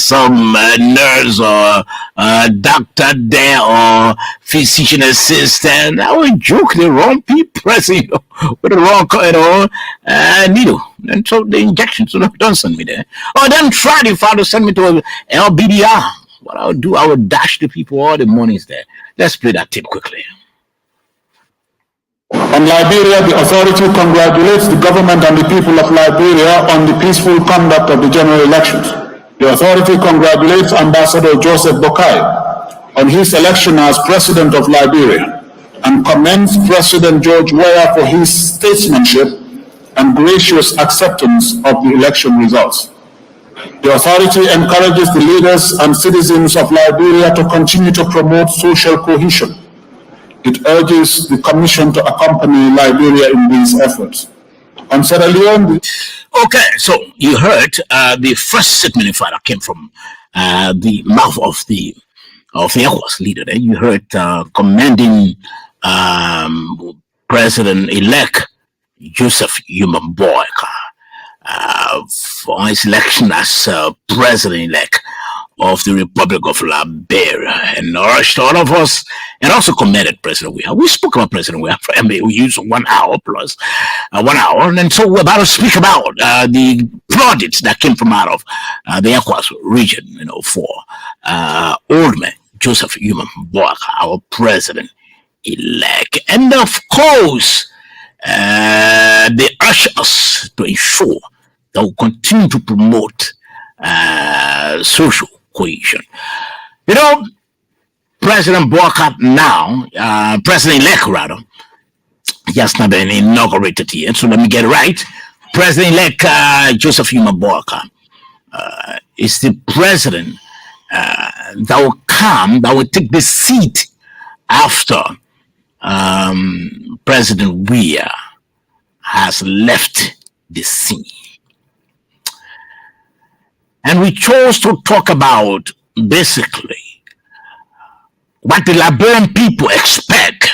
some nurse or doctor there or physician assistant. I would joke the wrong people pressing with the wrong needle. And so the injection, so don't send me there. Or then try if I to send me to LBDR. What I would do, I would dash the people all the monies there. Let's play that tape quickly. On Liberia, the authority congratulates the government and the people of Liberia on the peaceful conduct of the general elections. The authority congratulates Ambassador Joseph Boakai on his election as President of Liberia and commends President George Weah for his statesmanship and gracious acceptance of the election results. The authority encourages the leaders and citizens of Liberia to continue to promote social cohesion. It urges the Commission to accompany Liberia in these efforts. On Sierra Leone, okay, so you heard the first statement, in fact, that came from the mouth of the ECOWAS leader. There, you heard commending President-elect Joseph Yuma Boakai for his election as President-elect of the Republic of Liberia, and urged all of us, and also commended President Weah. We spoke about President Weah. We used 1 hour plus 1 hour, and so we're about to speak about the plaudits that came from out of the ECOWAS region, you know, for old man Joseph Yuma Boakai, our President-elect, and of course, they urge us to ensure that we continue to promote social cohesion. You know, President Boakai now, President-elect rather, he has not been inaugurated yet, so let me get it right. President-elect Joseph Yuma Boakai is the president that will come, that will take the seat after President Weah has left the scene. And we chose to talk about basically what the Liberian people expect,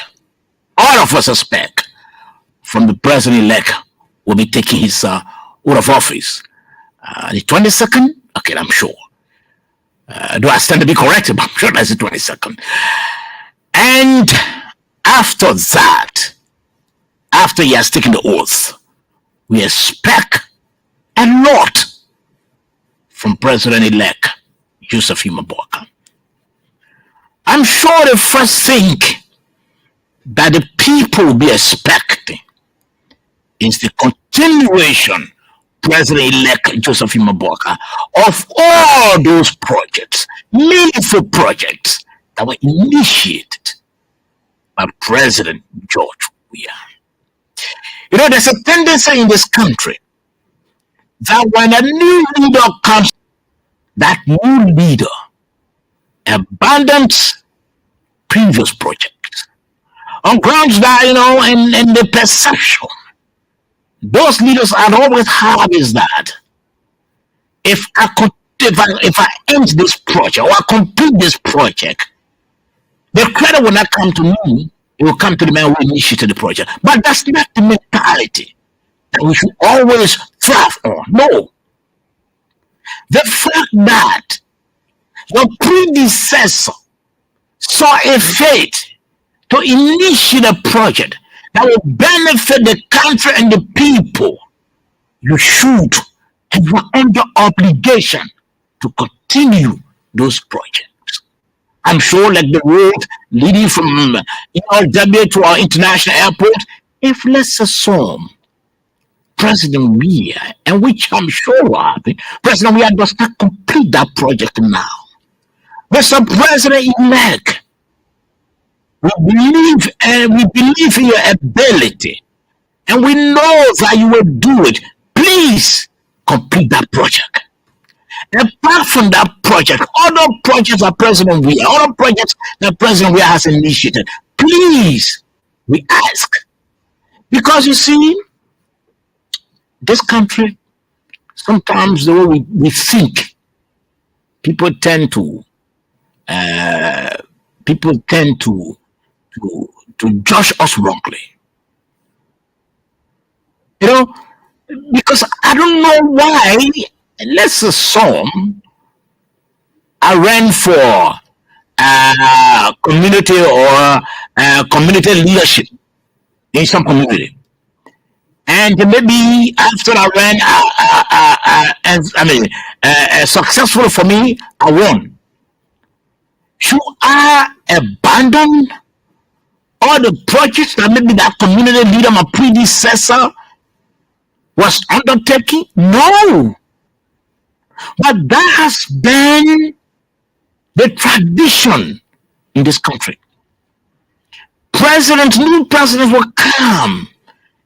all of us expect, from the president-elect who will be taking his oath of office. The 22nd? Okay, I'm sure. Do I stand to be corrected? I'm sure that's the 22nd. And after that, after he has taken the oath, we expect a lot from President-elect Joseph Yuma Boakai. I'm sure the first thing that the people will be expecting is the continuation, President-elect Joseph Yuma Boakai, of all those projects, meaningful projects that were initiated by President George Weah. You know, there's a tendency in this country that when a new leader comes, that new leader abandons previous projects on grounds that, you know, and the perception those leaders had always had is that if I end this project or I complete this project, the credit will not come to me, it will come to the man who initiated the project. But that's not the mentality that we should always thrive on. No. The fact that your predecessor saw a fate to initiate a project that will benefit the country and the people, you should and you are under obligation to continue those projects. I'm sure, like the road leading from ERW to our international airport, if let's assume President Weah, and which I'm sure will happen, President Weah does not complete that project now. Mr. President-elect, we believe in your ability, and we know that you will do it. Please complete that project. Apart from that project, other projects that President Weah, other projects that President Weah has initiated, please, we ask. Because you see, this country sometimes the way we think, people tend to people tend to judge us wrongly. You know, because I don't know why. Let's assume I ran for community or community leadership in some community, and maybe after I ran, successful for me, I won. Should I abandon all the projects that maybe that community leader, my predecessor, was undertaking? No. But that has been the tradition in this country. New presidents will come,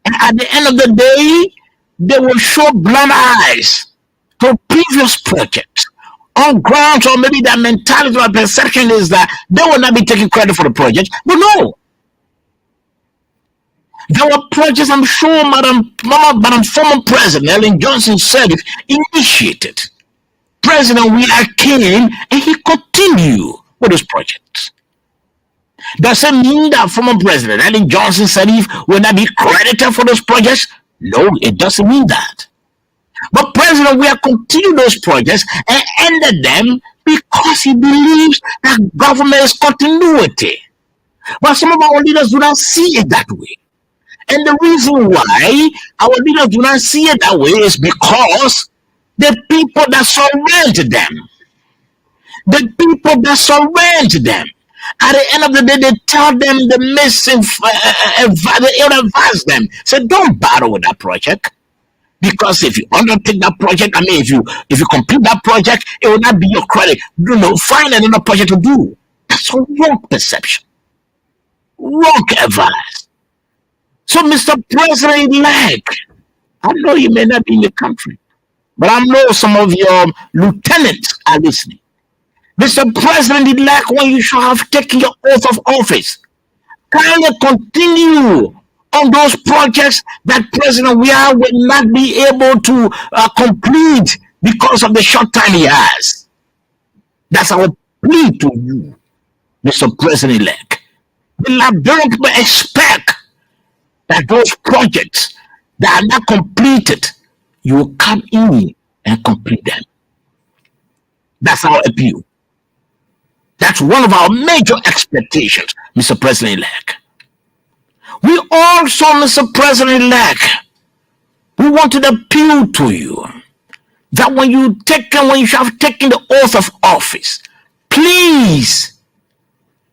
and at the end of the day, they will show blind eyes to previous projects on grounds, or maybe their mentality or perception is that they will not be taking credit for the project. But no, there were projects I'm sure Madam former President Ellen Johnson Sirleaf initiated. President Weah came and he continued with those projects. Does it mean that former President Ellen Johnson Sirleaf will not be credited for those projects? No, it doesn't mean that. But President Weah continued those projects and ended them because he believes that government is continuity. But some of our leaders do not see it that way. And the reason why our leaders do not see it that way is because the people that surround them, at the end of the day, they tell them the missing, they advise them. Say, don't bother with that project. Because if you undertake that project, if you complete that project, it will not be your credit. Find another project to do. That's a wrong perception. Wrong advice. So, Mr. President-elect, I know you may not be in the country, but I know some of your lieutenants are listening. Mr. President-elect, when you shall have taken your oath of office, kindly continue on those projects that President Weah will not be able to complete because of the short time he has. That's our plea to you, Mr. President-elect. The Liberian people expect that those projects that are not completed, you will come in and complete them. That's our appeal. That's one of our major expectations, Mr. President-elect. We also, Mr. President-elect, we want to appeal to you that when you have taken the oath of office, please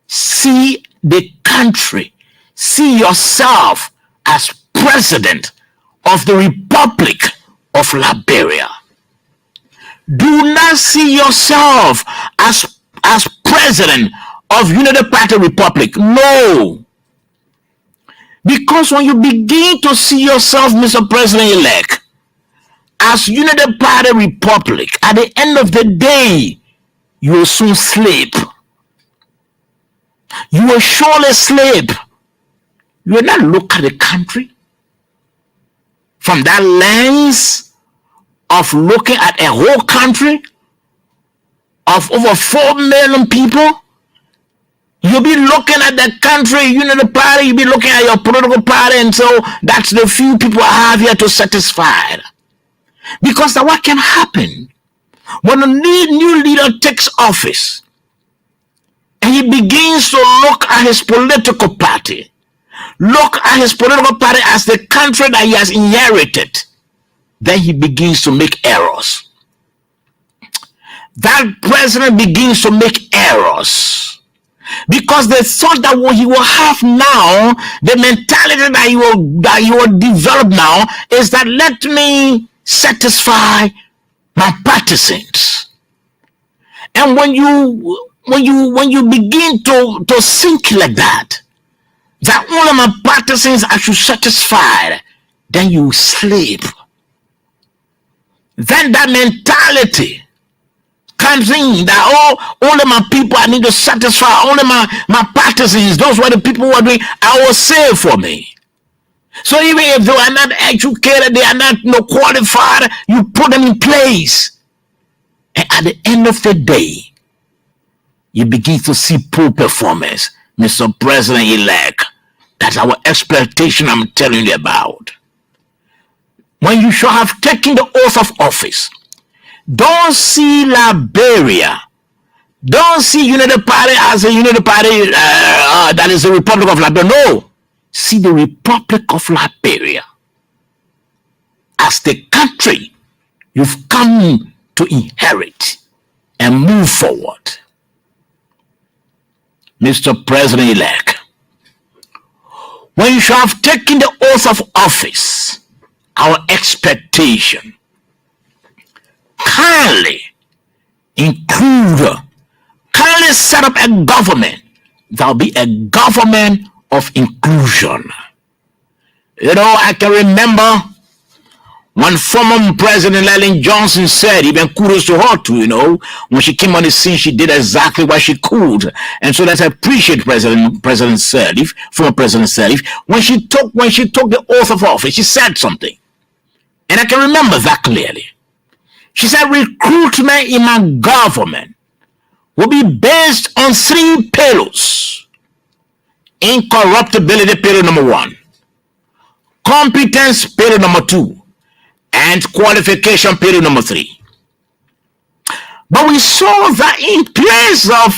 see the country, see yourself as President of the Republic of Liberia. Do not see yourself as President of United Party Republic. No. Because when you begin to see yourself, Mr. President-elect, as United Party Republic, at the end of the day, you will soon sleep. You will surely sleep. You will not look at the country from that lens of looking at a whole country of over 4 million people. You'll be looking at the country, Unity Party, you'll be looking at your political party, and so that's the few people I have here to satisfy. Because that what can happen when a new leader takes office and he begins to look at his political party, look at his political party as the country that he has inherited, then he begins to make errors. That president begins to make errors. Because the thought that what he will have now, the mentality that he will develop now is that let me satisfy my partisans. And when you begin to think like that all of my partisans are satisfied, then you sleep. Then that mentality comes in that only my people I need to satisfy, only my partisans, those were the people who are doing, I will save for me. So even if they are not educated, they are not qualified, you put them in place. And at the end of the day, you begin to see poor performance, Mr. President-elect. That's our expectation I'm telling you about. When you shall have taken the oath of office, don't see Liberia, don't see United Party as a United Party that is the Republic of Liberia. No, see the Republic of Liberia as the country you've come to inherit and move forward. Mr. President-elect, when you shall have taken the oath of office, our expectation, kindly set up a government that will be a government of inclusion. You know, I can remember when former President Ellen Johnson said, even kudos to her too, you know, when she came on the scene, she did exactly what she could. And so let's appreciate President Sirleaf, former President Sirleaf. When she took the oath of office, she said something. And I can remember that clearly. She said, recruitment in my government will be based on 3 pillars. Incorruptibility, pillar number 1. Competence, pillar number 2. And qualification, pillar number 3. But we saw that in place of,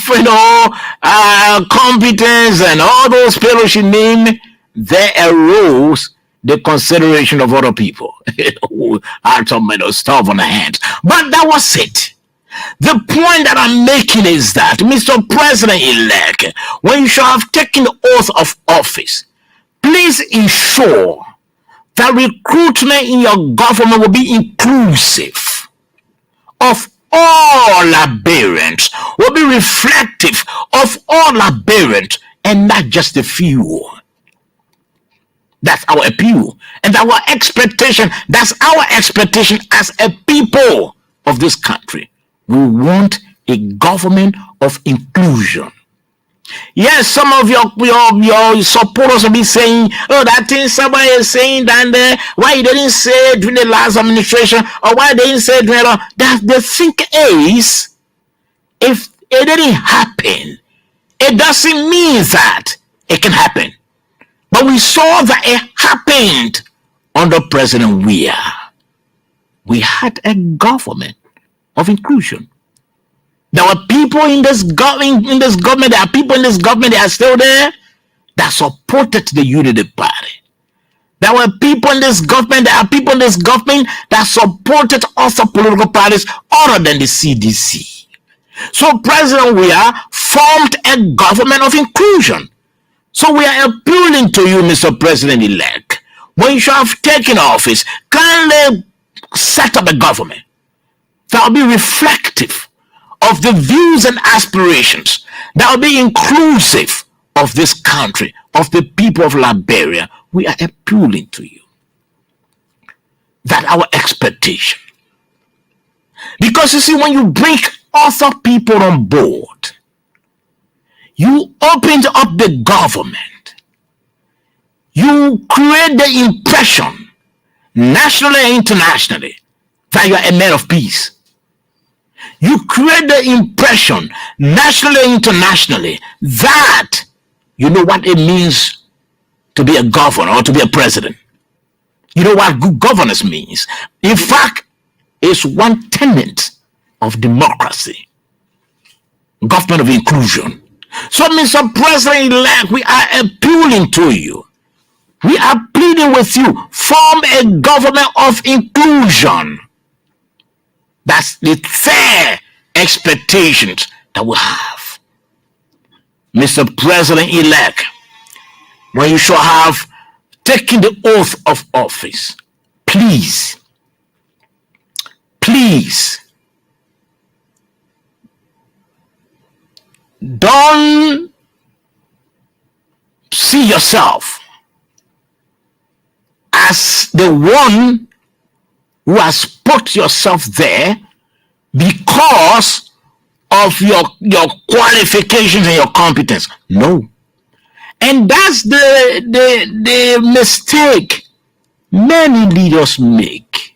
competence and all those pillars she named, there arose the consideration of other people. Out of stuff on the hand. But that was it. The point that I'm making is that, Mr. President-elect, when you shall have taken the oath of office, please ensure that recruitment in your government will be inclusive of all Liberians, will be reflective of all Liberians, and not just a few. That's our appeal. And our expectation, that's our expectation as a people of this country. We want a government of inclusion. Yes, some of your supporters will be saying, oh, that thing somebody is saying down there, why you didn't say it during the last administration, or why they didn't say it during that. The thing is, if it didn't happen, it doesn't mean that it can happen. But we saw that it happened under President Weah. We had a government of inclusion. There were people in this government, there are people in this government that are still there that supported the Unity Party. There were people in this government, there are people in this government that supported other political parties other than the CDC. So President Weah formed a government of inclusion. So we are appealing to you, Mr. President-elect, when you shall have taken office, kindly set up a government that will be reflective of the views and aspirations, that will be inclusive of this country, of the people of Liberia. We are appealing to you. That's our expectation. Because you see, when you bring other people on board, you opened up the government. You create the impression, nationally and internationally, that you are a man of peace. You create the impression, nationally and internationally, that you know what it means to be a governor or to be a president. You know what good governance means. In fact, it's one tenet of democracy, government of inclusion. So, Mr. President-elect, we are appealing to you. We are pleading with you, form a government of inclusion. That's the fair expectations that we have. Mr. President-elect, when you shall have taken the oath of office, please, don't see yourself as the one who has put yourself there because of your qualifications and your competence. No. And that's the mistake many leaders make.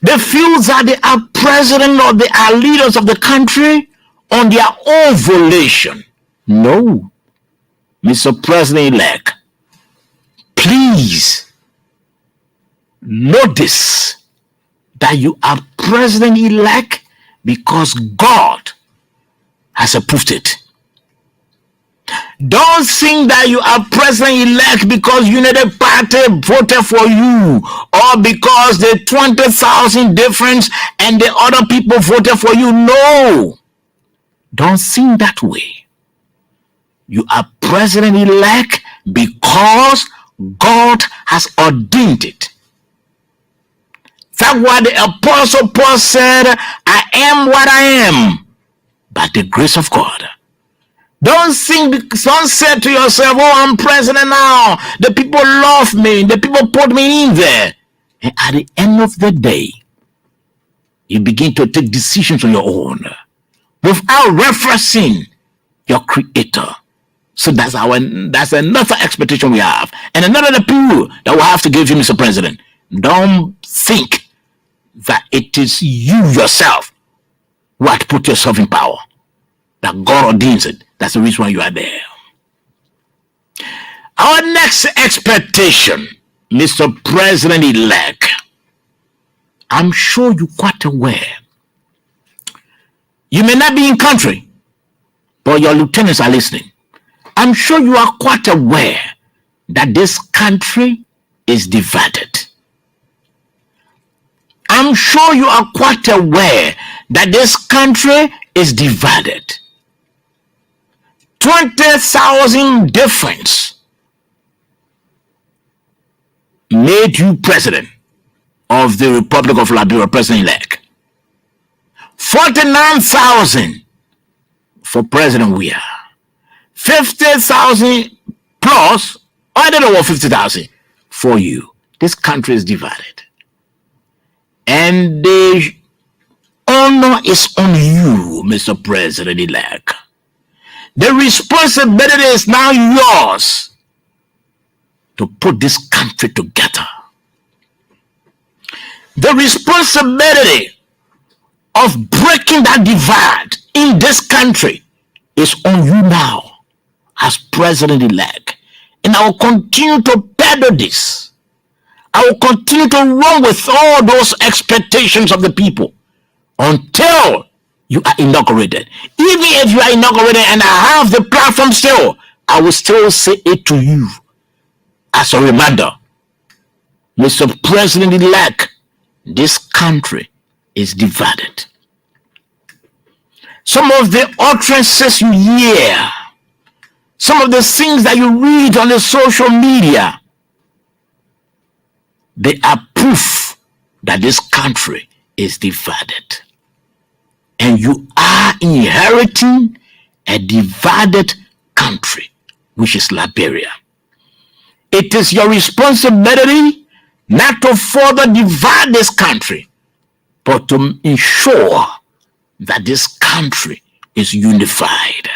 They feel that they are president or they are leaders of the country on their own volition. No, Mr. President-elect, please notice that you are president-elect because God has approved it. Don't think that you are president-elect because United Party voted for you or because the 20,000 difference and the other people voted for you. No, don't think that way. You are president-elect because God has ordained it. That's why the Apostle Paul said, I am what I am by the grace of God. Don't say to yourself, oh, I'm president now. The people love me. The people put me in there. And at the end of the day, you begin to take decisions on your own without referencing your creator. So that's another expectation we have. And another appeal that we have to give you, Mr. President. Don't think that it is you yourself who have put yourself in power. That God ordains it. That's the reason why you are there. Our next expectation, Mr. President-elect, I'm sure you're quite aware. You may not be in country, but your lieutenants are listening. I'm sure you are quite aware that this country is divided. I'm sure you are quite aware that this country is divided. 20,000 difference made you president of the Republic of Liberia, president-elect. 49,000 for President Weah. 50,000 plus, I don't know what 50,000 for you. This country is divided. And the honor is on you, Mr. President-elect. The responsibility is now yours to put this country together. The responsibility of breaking that divide in this country is on you now as president-elect. And I will continue to peddle this. I will continue to run with all those expectations of the people until you are inaugurated. Even if you are inaugurated and I have the platform still, I will still say it to you as a reminder. Mr. President-elect, this country is divided. Some of the utterances you hear, some of the things that you read on the social media, they are proof that this country is divided. And you are inheriting a divided country, which is Liberia. It is your responsibility not to further divide this country, but to ensure that this country is unified.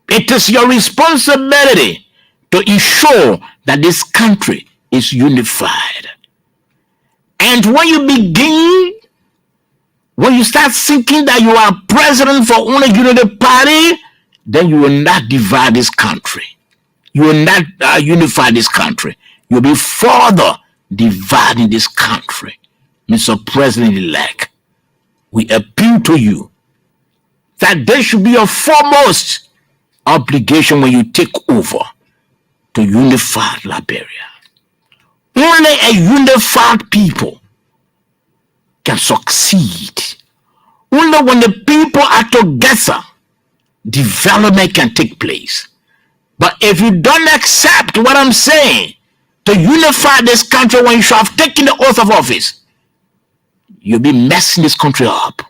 It is your responsibility to ensure that this country is unified. And when you start thinking that you are president for only United Party, then you will not divide this country. You will not unify this country. You'll be further dividing this country. Mr. President-elect, we appeal to you that there should be a foremost obligation when you take over to unify Liberia. Only a unified people can succeed. Only when the people are together, development can take place. But if you don't accept what I'm saying, to unify this country when you should have taken the oath of office, you'll be messing this country up.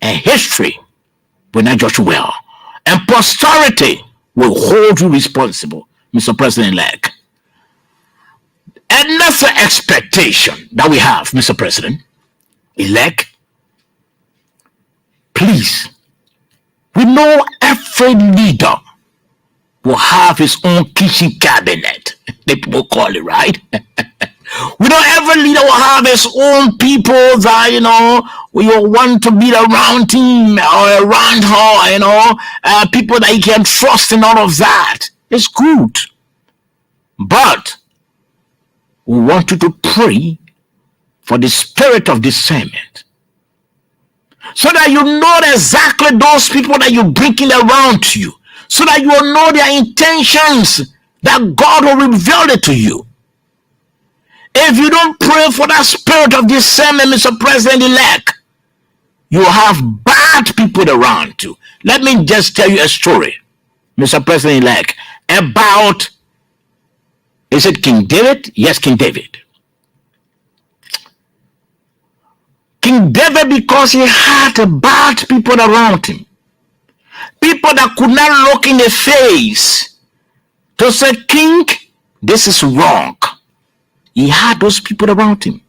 And history will not judge you well. And posterity will hold you responsible, Mr. President-elect. Another expectation that we have, Mr. President-elect, please, we know every leader will have his own kitchen cabinet. The people call it, right? We don't every leader will have his own people that, we will want to be around him or around her, people that he can trust and all of that. It's good. But we want you to pray for the spirit of discernment, so that you know exactly those people that you're bringing around you, so that you will know their intentions, that God will reveal it to you. If you don't pray for that spirit of discernment, Mr. President-elect, you will have bad people around you. Let me just tell you a story, Mr. President-elect, about, is it King David? Yes, King David. King David, because he had bad people around him, people that could not look in the face to say, King, this is wrong. He had those people around him.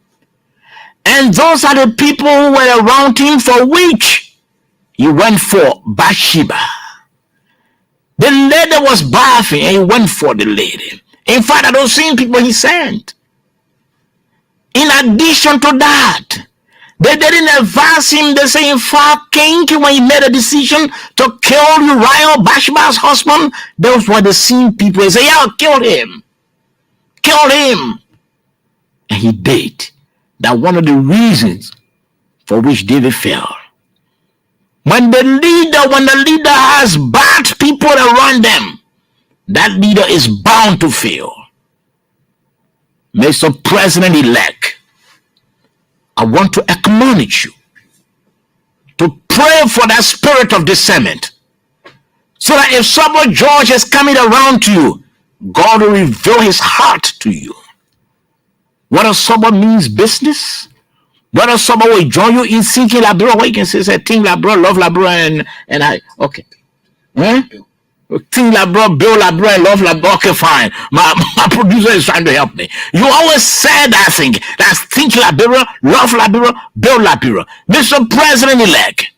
And those are the people who were around him for which he went for Bathsheba. The lady was bathing and he went for the lady. In fact, I don't see people he sent. In addition to that, they didn't advise him. They say, in fact, King, when he made a decision to kill Uriah, Bathsheba's husband, those were the same people. They say, yeah, kill him. Kill him. And he did. That one of the reasons for which David fell. When the leader has bad people around them, that leader is bound to fail. Mr. President-elect, I want to acknowledge you to pray for that spirit of discernment, so that if someone George is coming around to you, God will reveal his heart to you. Whether someone means business, whether someone will join you in seeking labor, where you can say think labor, love labor, and I okay. Think labor, build labor, and love labor. Okay, fine. My producer is trying to help me. You always say that thing. That's think labor, love labor, build labor. Mr. President-elect,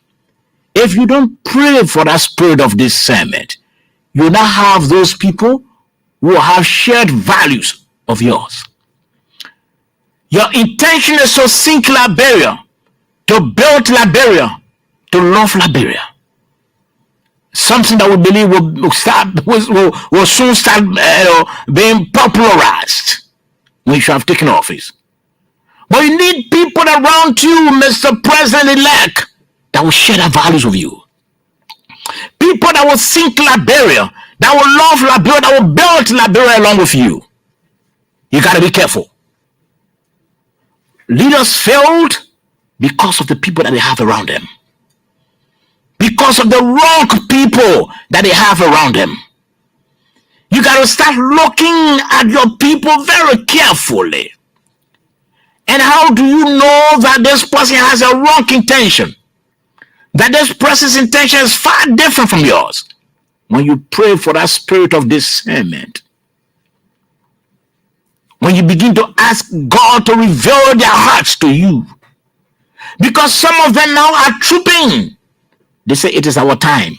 if you don't pray for that spirit of discernment, you now have those people who have shared values of yours. Your intention is to sink Liberia, to build Liberia, to love Liberia. Something that we believe will soon start being popularized when you have taken office. But you need people around you, Mr. President-elect, that will share the values of you. People that will sink Liberia, that will love Liberia, that will build Liberia along with you. You got to be careful. Leaders failed because of the people that they have around them. Because of the wrong people that they have around them. You got to start looking at your people very carefully. And how do you know that this person has a wrong intention? That this person's intention is far different from yours? When you pray for that spirit of discernment. When you begin to ask God to reveal their hearts to you. Because some of them now are trooping. They say it is our time.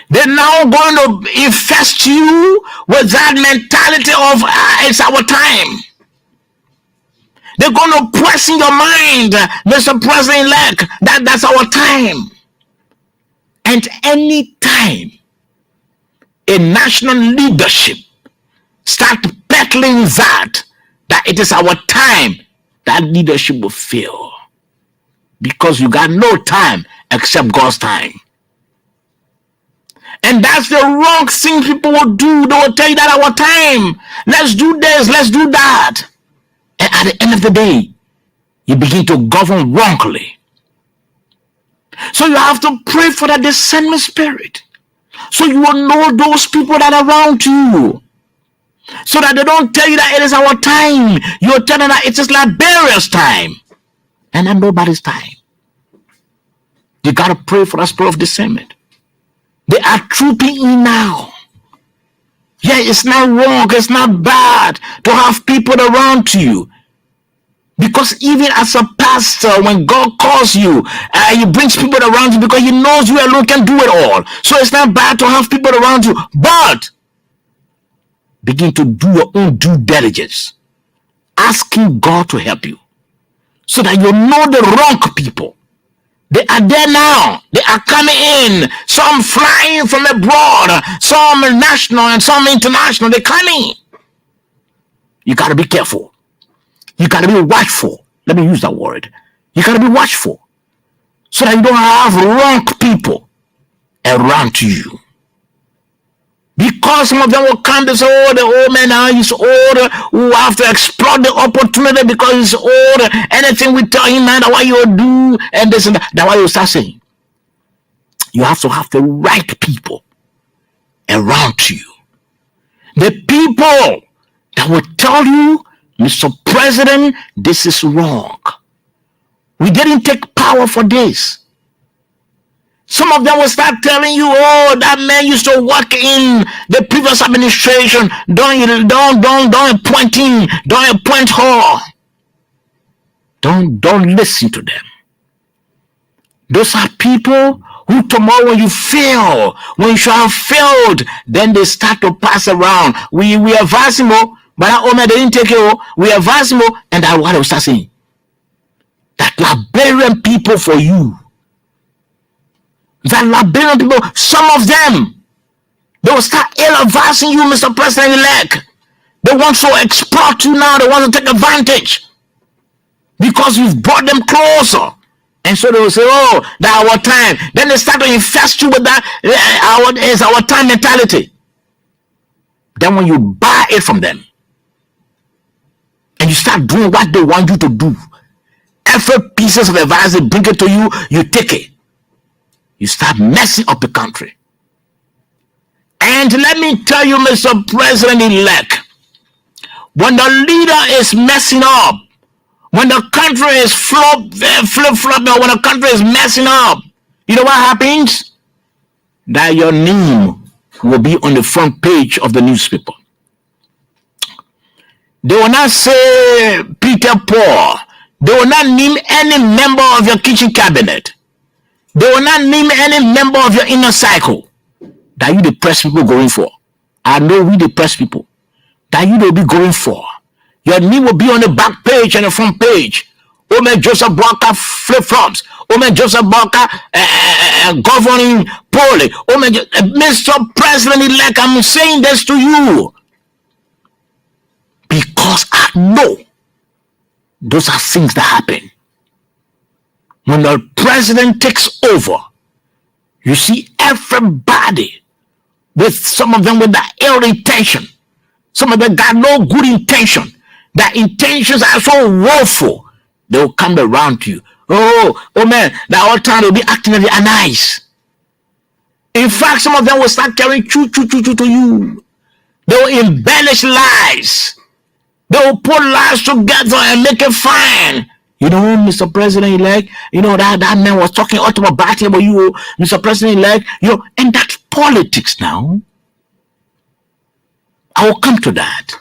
They're now going to infest you with that mentality of it's our time. They're going to press in your mind, Mr. President-elect, that's our time. And any time a national leadership start peddling that it is our time, that leadership will fail. Because you got no time except God's time. And that's the wrong thing people will do. They will tell you that our time. Let's do this, let's do that. And at the end of the day, you begin to govern wrongly. So you have to pray for that discernment spirit. So you will know those people that are around you. So that they don't tell you that it is our time. You're telling that it is Liberia's time. And not nobody's time. You got to pray for that spirit of discernment. They are trooping in now. Yeah, it's not wrong, it's not bad to have people around you. Because even as a pastor, when God calls you, he brings people around you because he knows you alone can do it all. So it's not bad to have people around you. But begin to do your own due diligence, asking God to help you so that you know the wrong people. They are there now. They are coming in. Some flying from abroad, some national and some international. They're coming. You got to be careful. You got to be watchful. Let me use that word. You got to be watchful so that you don't have wrong people around you. Because some of them will come to say, oh, the old man now is old. We have to exploit the opportunity because he's old. Anything we tell him, man, that's what you'll do. And this and that. That's what you start saying. You have to have the right people around you. The people that will tell you, Mr. President, this is wrong. We didn't take power for this. Some of them will start telling you, oh, that man used to work in the previous administration. Don't appoint him. Don't appoint her. Don't listen to them. Those are people who tomorrow when you fail, when you should have failed, then they start to pass around. We advise him, but that man, they didn't take it. We advise him, and that's what I will start saying. That Liberian people for you. That Liberian people, some of them, they will start ill-advising you, Mr. President-elect. They want to exploit you now. They want to take advantage because you've brought them closer. And so they will say, oh, that's our time. Then they start to infest you with that, it's our time mentality. Then when you buy it from them, and you start doing what they want you to do, every piece of advice they bring it to you, you take it. You start messing up the country. And let me tell you, Mr. President-elect, when the leader is messing up, when the country is flip-flopping, when the country is messing up, you know what happens? That your name will be on the front page of the newspaper. They will not say Peter Paul. They will not name any member of your kitchen cabinet. They will not name any member of your inner cycle that you the press people going for. I know we the press people that you will be going for. Your name will be on the back page and the front page. Omen Joseph Boakai flip-flops. Omen Joseph Boakai governing poorly. Mr. President-elect, I'm saying this to you because I know those are things that happen. When the president takes over, you see everybody with some of them with that ill intention. Some of them got no good intention. Their intentions are so woeful. They will come around you. Oh man, the whole time they'll be acting very nice. In fact, some of them will start carrying choo to you. They will embellish lies. They will put lies together and make it fine. You know, Mr. President-elect, you know, that man was talking all about you, Mr. President-elect, you know, and that's politics now. I will come to that.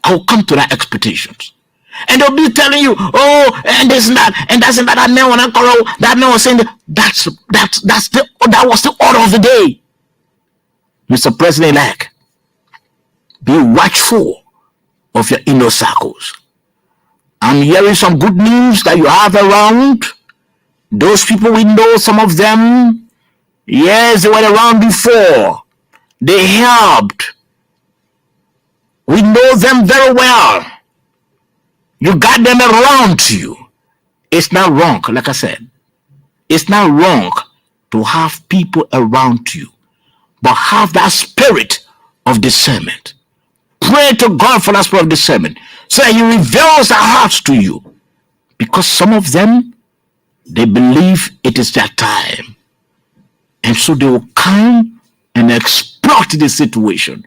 I will come to that expectations. And they'll be telling you, oh, and this and that, and that's and that man when I call that man was saying that was the order of the day. Mr. President-elect, be watchful of your inner circles. I'm hearing some good news that you have around. Those people, we know some of them. Yes, they were around before. They helped. We know them very well. You got them around you. It's not wrong, like I said. It's not wrong to have people around you, but have that spirit of discernment. Pray to God for that spirit of discernment, so that He reveals our hearts to you. Because some of them, they believe it is their time. And so they will come and exploit the situation.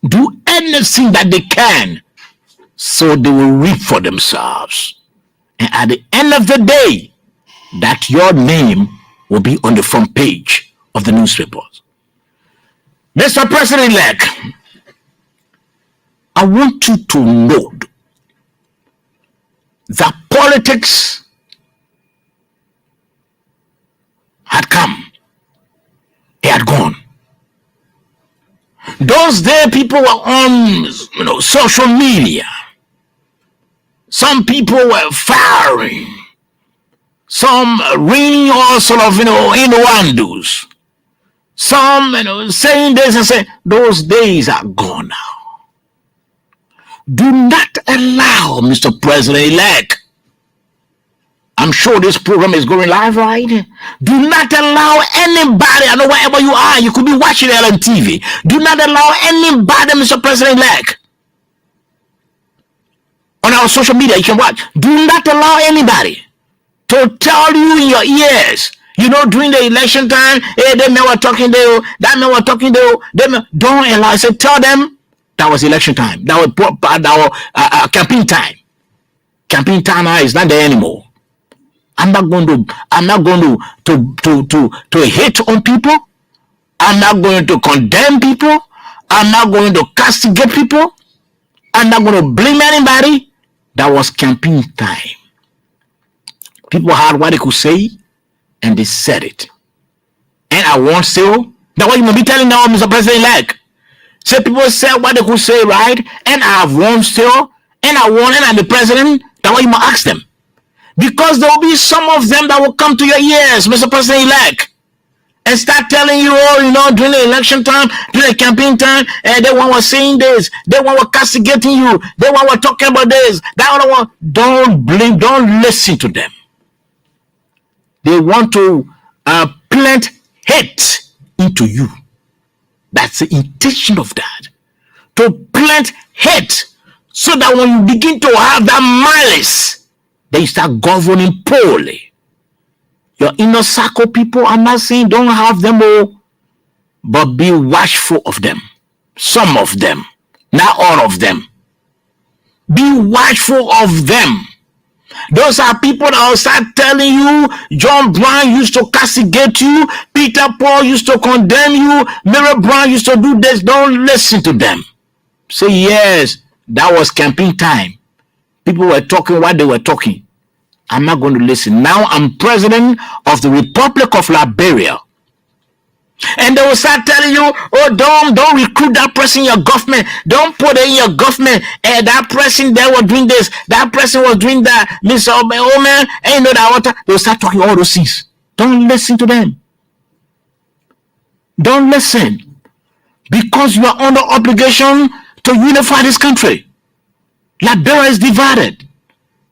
Do anything that they can, so they will reap for themselves. And at the end of the day, that your name will be on the front page of the newspapers. Mr. President-elect, I want you to know that politics had come. It had gone. Those Those days, people were on, social media. Some people were firing. Some ringing all sort of, innuendos. Some, saying this and saying, those days are gone now. Do not allow, Mr. President-elect, I'm sure this program is going live, right? Do not allow anybody, I know wherever you are, you could be watching LNTV. Do not allow anybody, Mr. President-elect, on our social media, you can watch. Do not allow anybody to tell you in your ears, during the election time, hey, they were talking there, that man were talking there, don't allow. I said, tell them that was election time. That was campaign time. Campaign time now is not there anymore. I'm not going to hate on people. I'm not going to condemn people. I'm not going to castigate people. I'm not going to blame anybody. That was campaign time. People had what they could say, and they said it. And I won't say, that's what you may be telling now, Mr. President-elect. So people said what they could say, right? And I won't still, and I'm the president. That's what you may ask them. Because there will be some of them that will come to your ears, Mr. President-elect, and start telling you, during the election time, during the campaign time, they one was saying this, they one was castigating you, they one was talking about this, that other one. Don't listen to them. They want to plant hate into you. That's the intention of that. To plant hate so that when you begin to have that malice, they start governing poorly. Your inner circle people, I'm not saying don't have them all, but be watchful of them. Some of them, not all of them. Be watchful of them. Those are people that will start telling you, John Brown used to castigate you, Peter Paul used to condemn you, Mary Brown used to do this. Don't listen to them. Say, yes, that was campaign time. People were talking what they were talking. I'm not going to listen. Now I'm president of the Republic of Liberia. And they will start telling you, don't recruit that person in your government. Don't put it in your government. That person there was doing this. That person was doing that. Mr. Oman, ain't that water. They will start talking all those things. Don't listen to them. Don't listen. Because you are under obligation to unify this country. Liberia is divided.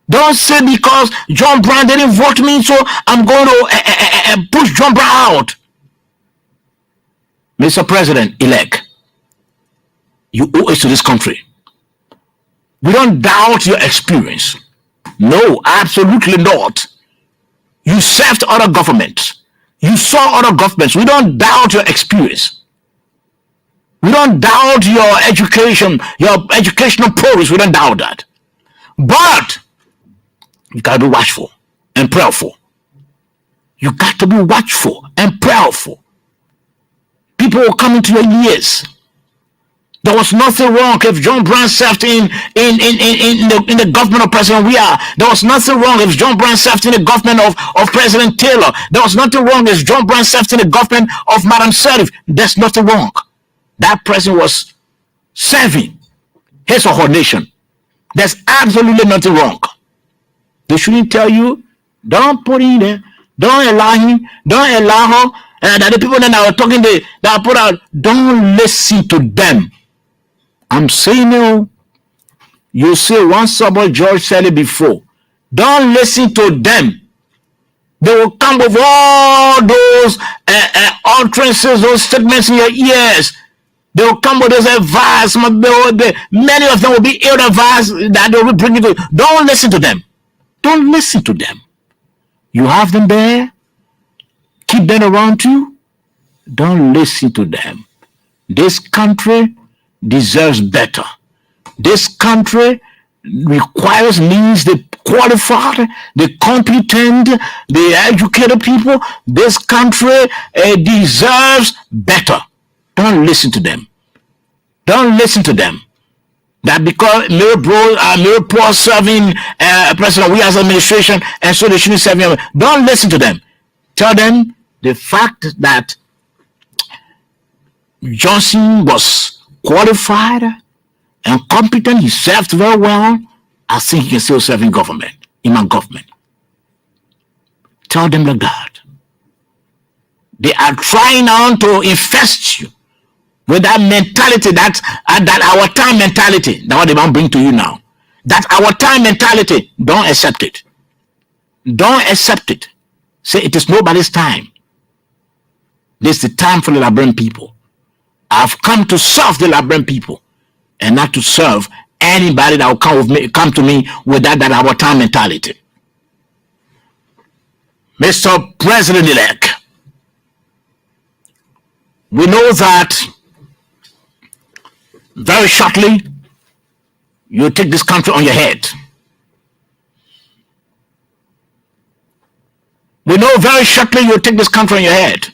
Don't say because John Brown didn't vote me, so I'm going to push John Brown out. Mr. President-elect, you owe it to this country. We don't doubt your experience. No, absolutely not. You served other governments. You saw other governments. We don't doubt your experience. We don't doubt your education, your educational progress. We don't doubt that. But you got to be watchful and prayerful. You got to be watchful and prayerful. People will come into your ears. There was nothing wrong if John Brown served in the government of President Weah. There was nothing wrong if John Brown served in the government of President Taylor. There was nothing wrong if John Brown served in the government of Madam Sirleaf. There's nothing wrong. That president was serving his or her nation. There's absolutely nothing wrong. They shouldn't tell you, don't put in there, don't allow him, don't allow her. That the people that are talking, that put out, don't listen to them. I'm saying you see one somebody George said it before. Don't listen to them. They will come with all those utterances, those statements in your ears. They will come with those advice. Many of them will be ill advised that they will bring you to. Don't listen to them. Don't listen to them. You have them there. Keep them around you. Don't listen to them. This country deserves better. This country needs the qualified, the competent, the educated people. This country deserves better. Don't listen to them. Don't listen to them. That because Mary Paul serving President Weah's administration, and so they shouldn't serve him. Don't listen to them. Tell them the fact that Johnson was qualified and competent. He served very well. I think he can still serve in government, in my government. Tell them like that. They are trying on to infest you with that mentality, that our time mentality. That's what they want to bring to you now. That our time mentality. Don't accept it. Don't accept it. Say it is nobody's time. This is the time for the Liberian people. I've come to serve the Liberian people and not to serve anybody that will come to me with that our time mentality. Mr. President-elect, we know that very shortly you take this country on your head. We know very shortly you take this country on your head.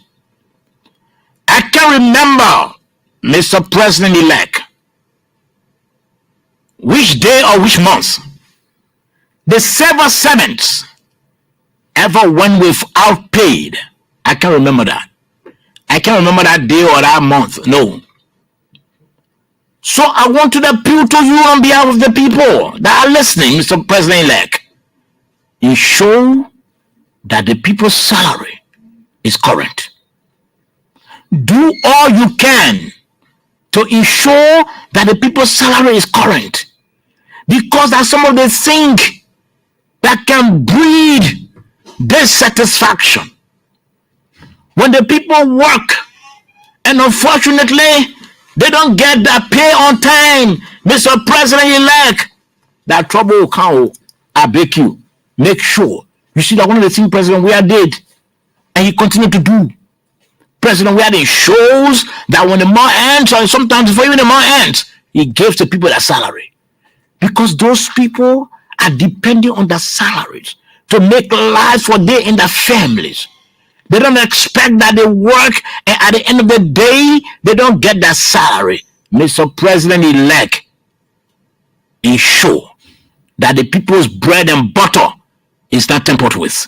I can remember, Mr. President-elect, which day or which month the civil servants ever went without paid. I can't remember that. I can't remember that day or that month. No. So I want to appeal to you on behalf of the people that are listening, Mr. President-elect. Ensure that the people's salary is current. Do all you can to ensure that the people's salary is current, because that's some of the things that can breed dissatisfaction. When the people work and unfortunately they don't get their pay on time, Mr. President-elect, that trouble will come. I beg you, make sure. You see that one of the things President Weah did, and he continued to do. President Weah shows that when the month ends, or sometimes before even the month ends, he gives the people their salary. Because those people are depending on their salaries to make life for them and their families. They don't expect that they work and at the end of the day, they don't get their salary. Mr. President-elect, ensure that the people's bread and butter is not tampered with.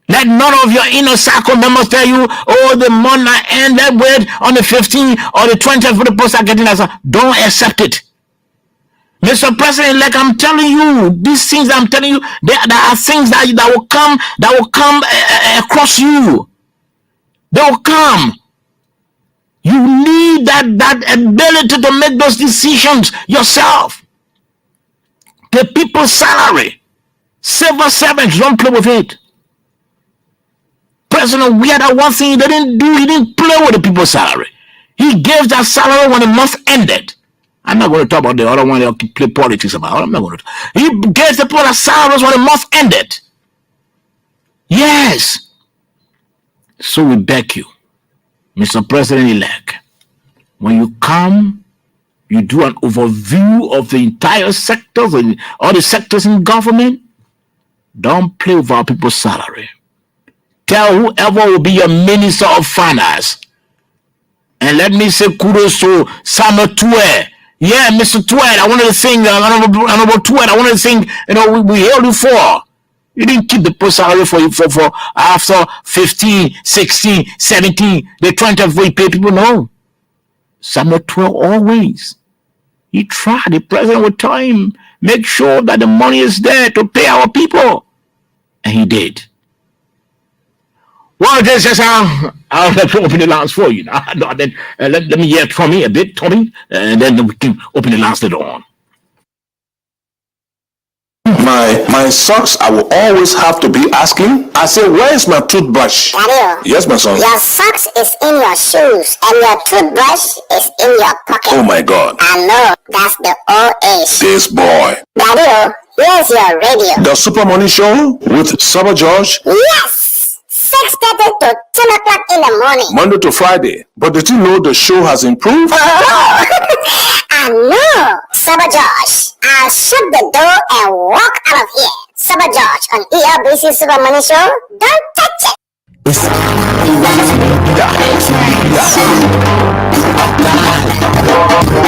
Let none of your inner circle members tell you, oh, the month I ended with on the 15th or the 20th for the post are getting that. Don't accept it. Mr. President-elect, I'm telling you, these things I'm telling you, there are things that will come across you. They will come. You need that ability to make those decisions yourself. The people's salary, civil servants, don't play with it. President Weah, that one thing he didn't do, he didn't play with the people's salary. He gave that salary when the month ended. I'm not going to talk about the other one they'll play politics about. I'm not going to. He gave the people their salaries when the month ended. Yes. So we beg you, Mr. President-elect, when you come, you do an overview of the entire sectors and all the sectors in government. Don't play with our people's salary. Tell whoever will be your Minister of Finance. And let me say kudos to Samuel Tuer. Yeah, Mr. Tuer, I wanted to sing, Honorable Tuer, I wanted to sing, we hailed you for. You didn't keep the post salary for after 15, 16, 17, the 20th we pay people. No. Samuel Tuer always. He tried. The president would tell him, make sure that the money is there to pay our people. And he did. Well, this is I'll open the lines for you. Then let me hear Tommy a bit, Tommy, and then we can open the lines later on. My socks, I will always have to be asking. I say, where is my toothbrush? Daddy, Yes, my son. your socks is in your shoes and your toothbrush is in your pocket. Oh my God. I know, that's the old age. This boy. Daddy, here's your radio. The Super Money Show with Saba George, Yes! 6:30 to 10 o'clock in the morning. Monday to Friday. But did you know the show has improved? Oh, I know. Saba George, I'll shut the door and walk out of here. Saba George on ELBC Super Money Show. Don't touch it.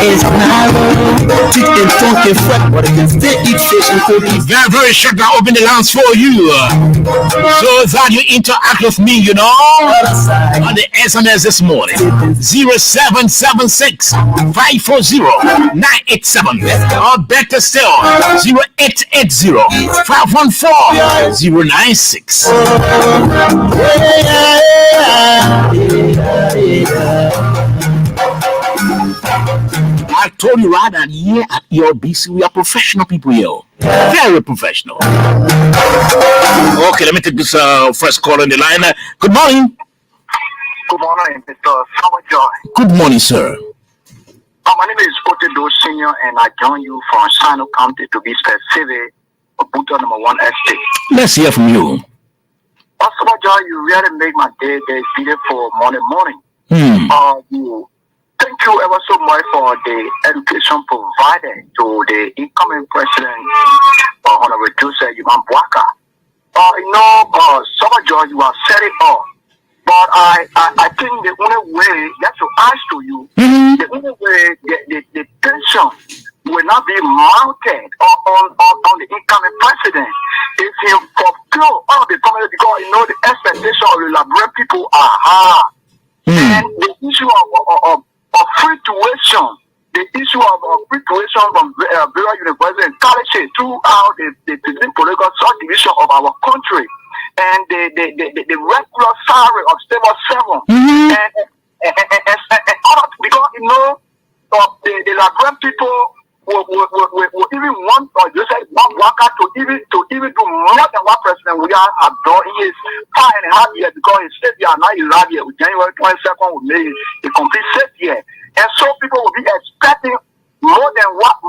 It's narrow, thick and funky fat, but it can still eat fish and cookies. Very, very short. I open the lines for you. So that you interact with me, you know, on the SMS this morning. 0776 540 987. Or better still, 0880 514 096. I told you right that here at ELBC, we are professional people here. Very professional. Okay, let me take this first call on the line. Good morning. Good morning, Mr. Summer Joy. Good morning, sir. My name is Otedo Senior, and I join you from Shino County, to be specific, Obuto number 1 estate. Let's hear from you. Summer Joy, you really make my day beautiful morning. Thank you ever so much for the education provided to the incoming president, Honorable Joseph Boakai. Summer Joy, you have said it all. But I think the only way, that's to ask to you, the only way the tension will not be mounted on the incoming president is him fulfill all the comments, because the expectation of the Liberian people are high. And the issue of free tuition, the issue of free tuition from Bureau University and colleges throughout the political subdivision of our country, and the regular salary of stable 7, and because the Liberian people will even want Joseph Boakai to even do more than what President William have done. He is 5.5 years, because he said they are not in last year. January 22nd will make a complete 6th year, and so people will be expecting more than what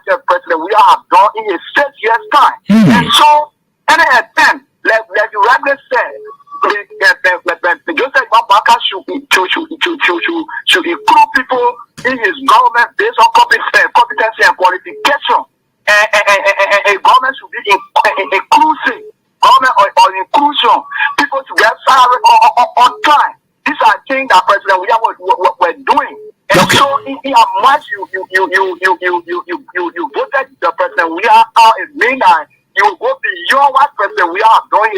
the President William have done in his 6 years time. And so any attempt, like you rightly said, Joseph Boakai should include people in his government based on competency and qualification, and government should be inclusive. Government or inclusion, people to get salary on time. These are things that President William were doing. And so in how much you voted the President William out, it means that you will go beyond what President William have done.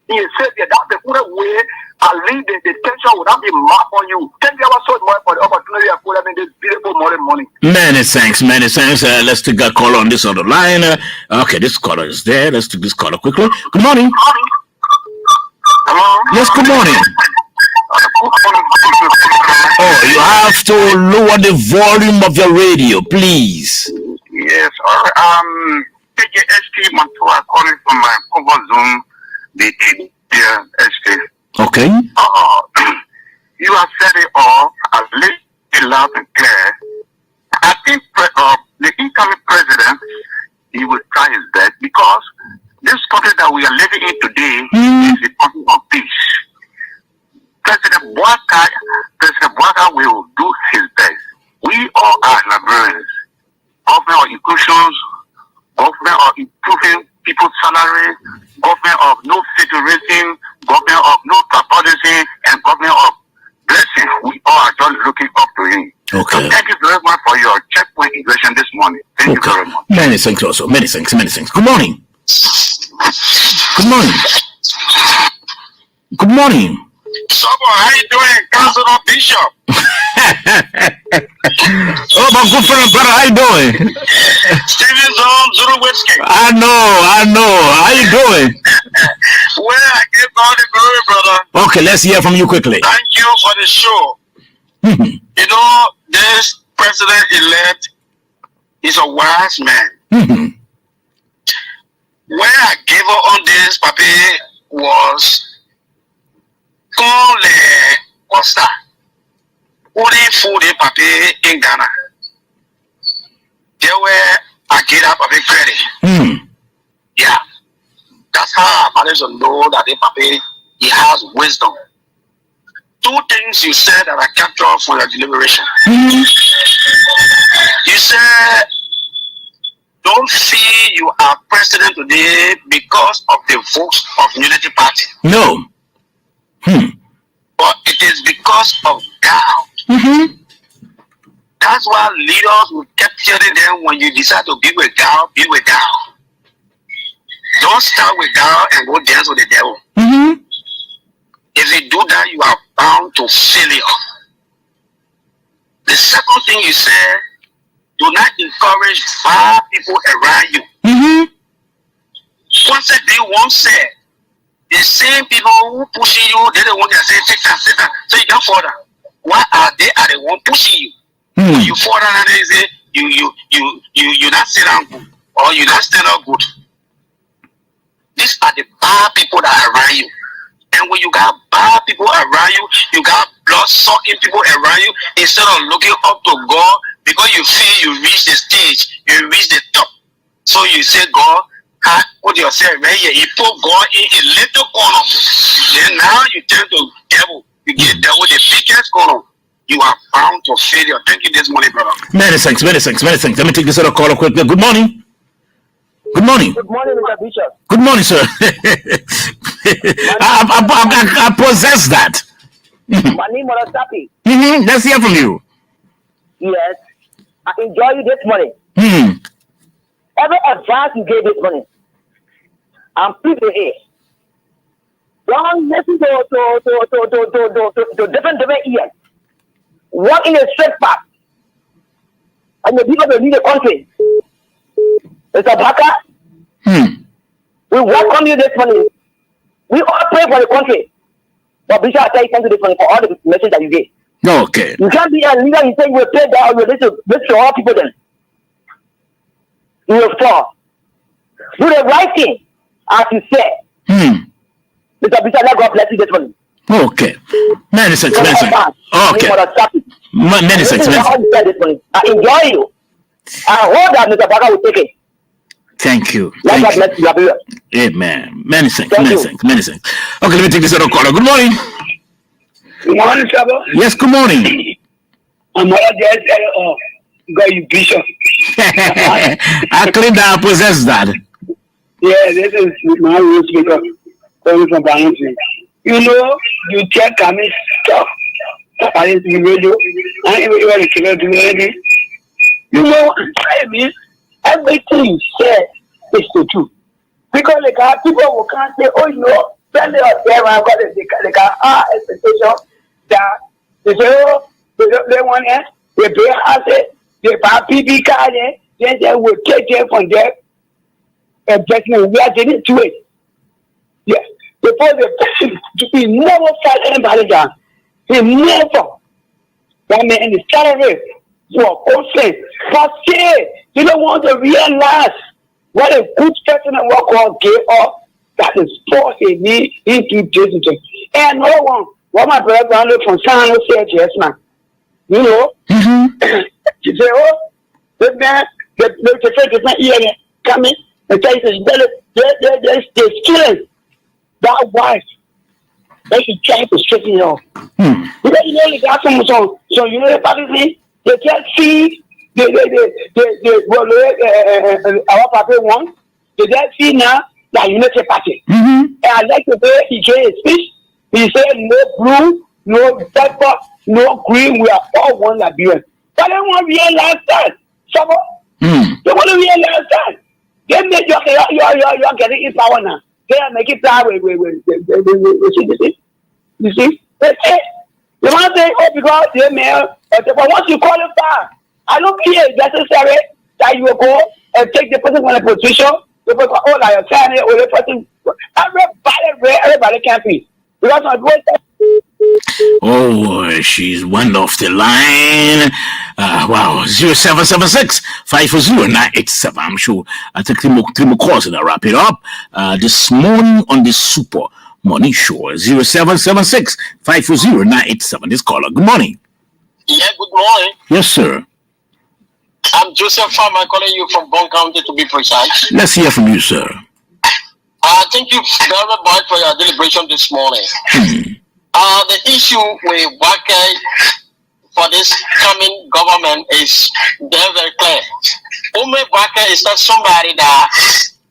He said that that's the only way at least the tension will not be marked on you. Thank you so much for the opportunity of putting in this beautiful morning. Many thanks. Let's take a call on this other line. Okay, this caller is there. Let's take this caller quickly. Good morning. Hello? Yes, good morning. Oh, you have to lower the volume of your radio, please. Yes, KJST Mantua calling from my comfort zone, the ST. Okay. You have said it all. I've listened it loud and clear. I think the incoming president, he will try his best, because this country that we are living in today is a country of peace. President Boakai will do his best. We all are Liberians. Government of inclusions, government of improving people's salary, government of no federalism, government of no tribalism, and government of blessing. We all are just looking up to him. Okay. So thank you very much for your checkpoint invasion this morning. Thank you very much. Many thanks also. Many thanks. Good morning. Good morning. Good morning. Someone, how you doing, Councilor Bishop? Oh, my good friend, brother, how you doing? Steven Zulu Whiskey. I know. How you doing? Well, I give God the glory, brother. Okay, let's hear from you quickly. Thank you for the show. This president-elect is a wise man. Where I gave up on this, Papi, was Costa. Only food Papi in Ghana. There were I get up Papi credit. Yeah. That's how I managed to know that Papi, he has wisdom. Two things you said that I captured for your deliberation. You said, don't feel you are president today because of the votes of Unity Party. No. But it is because of God. That's why leaders will keep telling them when you decide to be with God, be with God. Don't start with God and go dance with the devil. Mm-hmm. If you do that, you are bound to failure. The second thing you said, do not encourage bad people around you. Mm-hmm. Once said, the same people who pushing you, they're the ones that say, sit down, so you don't fall down. Why are they the one pushing you? When you fall down and they say, you not sit down good, or you not stand up good. These are the bad people that are around you. And when you got bad people around you, you got blood-sucking people around you, instead of looking up to God, because you feel you reach the stage, you reach the top. So you say, God, put yourself right here. You put God in a little corner. Then now you turn to devil. You get devil the biggest corner. You are bound to failure. Thank you this morning, brother. Many thanks. Let me take this other caller quickly. Good morning. Good morning. Good morning, Mr. Bishop. Good morning, sir. I possess that. My name is Sapi. Mm-hmm. Let's hear from you. Yes. I enjoy you this morning. Every advice you gave this morning, I'm pleased to hear. Don't listen to different ears. Walk in a straight path. And the people that lead the country. Mr. Baka, we welcome you this morning. We all pray for the country. But Bishop, I tell you thank you this morning for all the message that you gave. Okay. You can't be a leader and say you will pray that or you will listen to all people then. You will fall. Do the right thing, as you said. Mr. Bishop, let God bless you this morning. Okay. Many thanks. Okay. Many thanks. I enjoy you. I hope that Mr. Baka will take it. Thank you. Let God bless you. Amen. Many thanks. Okay, let me take this other caller. Good morning. Good morning, Sabo. Yes, good morning. I'm all just God, you bishop. I claim that I possess that. Yeah, this is my root speaker coming from Balancing. You know, you check coming stuff. I didn't see radio. I didn't even do anything. You know, I mean, everything you said is the truth. Because like people will can't say, oh, you know, send it out there and got it. They can expectation that they say, oh, they want it, they pay asset, they buy PB card, then they will take them from there and president we are getting to it. Yes. Before the president he never fight anybody down. He never. That man in the salary for consent. But say you don't want to realize what a good person and what God gave up that is forcing me into Jesus. And no one, what my brother from San Jose, yes, man. You know, you say, oh, the man, the ear coming and say, they're stealing that wife. They should try to straighten it off. Because you know, they got some, so you know, the party, they can't see. Our party won. They don't see now that Unity Party. And I like the way he gave his speech. He said, no blue, no purple, no green, we are all one Liberian. But they want to realize that. They want to realize that. They make you're getting in power now. They are making power with you see? They say, they want to say, oh, because they're mayor, but once you qualify, I don't care if necessary that you will go and take the person from the position, because all like a family or the person, everybody can be. Because oh, she's one off the line. Wow, 0776-540-987. I'm sure I take three more calls and I'll wrap it up. This morning on the Super Morning Show, 0776-540-987. This caller, good morning. Yeah, good morning. Yes, sir. I'm Joseph Farmer calling you from Bond County to be precise. Let's hear from you, sir. Thank you very much for your deliberation this morning. The issue with Wake for this coming government is very, very clear. Ume Wake is not somebody that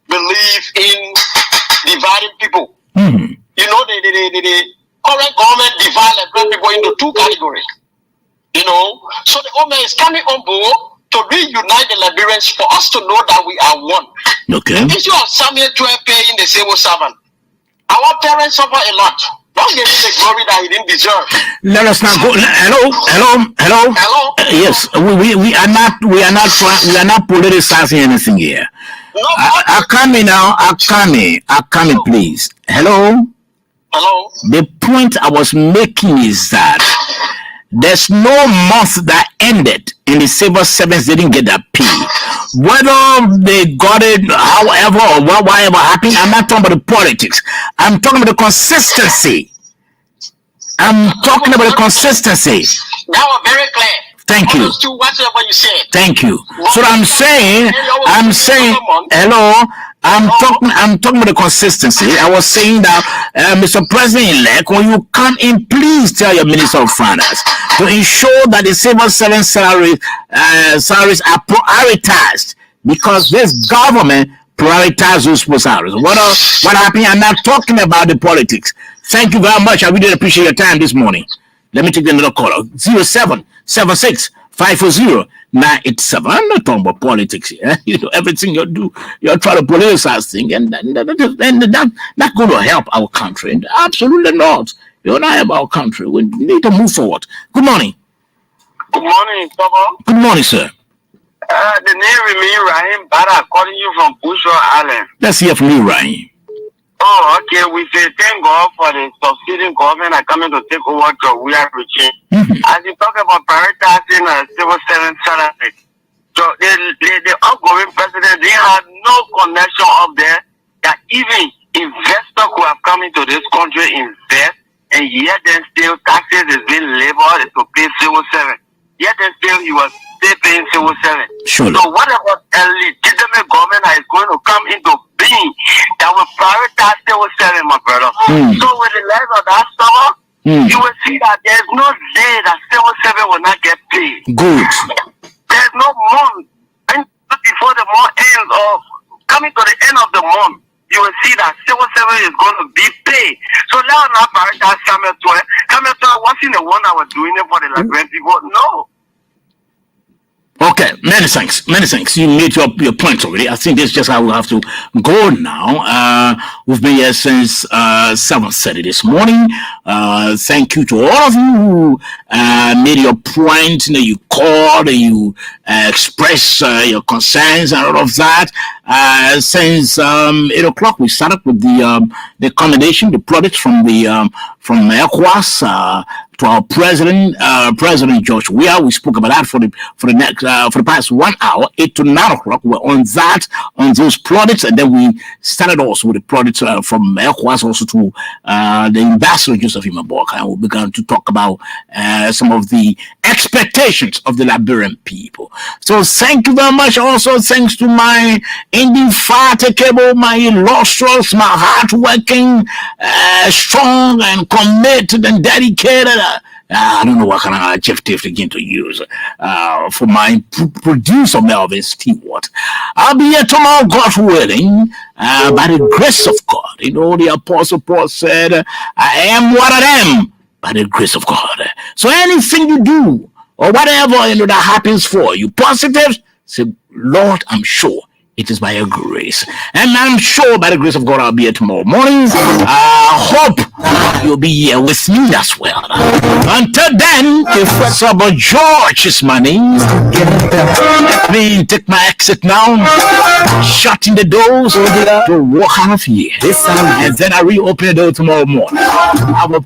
believes in dividing people. You know, the current government divides black people into two categories. You know, so the old man is coming on board to reunite the Liberians for us to know that we are one. Okay. The issue of Samuel 12 paying the civil servant. Our parents suffer a lot. Don't give him the glory that he didn't deserve. Let us not go. Hello. Yes, we are not politicizing anything here. No, Akami, please. Hello. The point I was making is that there's no month that ended and the civil servants didn't get that pay. Whether they got it, however, or whatever happened, I'm not talking about the politics. I'm talking about the consistency. That was very clear. Thank you. Whatever you said. Thank you. So I'm saying, hello. I'm talking about the consistency. I was saying that, Mr. President-elect, when you come in, please tell your Minister of Finance to ensure that the civil servant salaries are prioritized, because this government prioritizes those salaries. What happened? I'm not talking about the politics. Thank you very much. I really appreciate your time this morning. Let me take another caller. 0776 540 987. I'm not talking about politics here. You know, everything you do, you're trying to politicize things, and that's not going to help our country. Absolutely not. You're not help our country. We need to move forward. Good morning. Good morning, Papa. Good morning, sir. The name remains Rahim Bara, calling you from Bushra Island. Let's hear from you, Rahim. Oh, okay. We say thank God for the succeeding government are coming to take over the we are reaching. As you talk about prioritizing civil servant salary, so the outgoing president, they had no connection up there that even investors who have come into this country invest, and yet then still taxes is being labored to pay civil servant. Yet then still he was still paying civil servant. Surely. So whatever a legitimate government is going to come into being that will prioritize civil servant, my brother. So with the level of that summer, you will see that there's no day that civil servant will not get paid. Good. There's no month. And before the month ends or coming to the end of the month, you will see that civil servant is going to be paid. So now not prioritize Samuel 12. Samuel 12 wasn't the one that was doing it for the Liberian people. No. Okay, many thanks. You made your point already. I think this is just how we have to go now. We've been here since 7:30 this morning. Thank you to all of you who made your point. You called, you expressed your concerns and all of that. Since 8 o'clock, we started with the commendation, the products from ECOWAS to our president, President George Weah. We spoke about that for the past 1 hour, 8 to 9 o'clock. We're on those products, and then we started also with the products from ECOWAS also to the Ambassador Joseph Imabok, and we began to talk about some of the expectations of the Liberian people. So thank you very much. Also, thanks to my indefatigable, my illustrious, my hardworking, strong and committed and dedicated. I don't know what kind of adjective again to use for my producer Melvin Stewart. I'll be here tomorrow, God willing, by the grace of God. You know, the Apostle Paul said, I am what I am by the grace of God. So anything you do or whatever that happens for you, positive, say, Lord, I'm sure it is by your grace. And I'm sure by the grace of God I'll be here tomorrow morning. I hope you'll be here with me as well. Until then, if Saba George is my name, let me take my exit now, shutting the doors to walk out of here. And then I reopen the door tomorrow morning.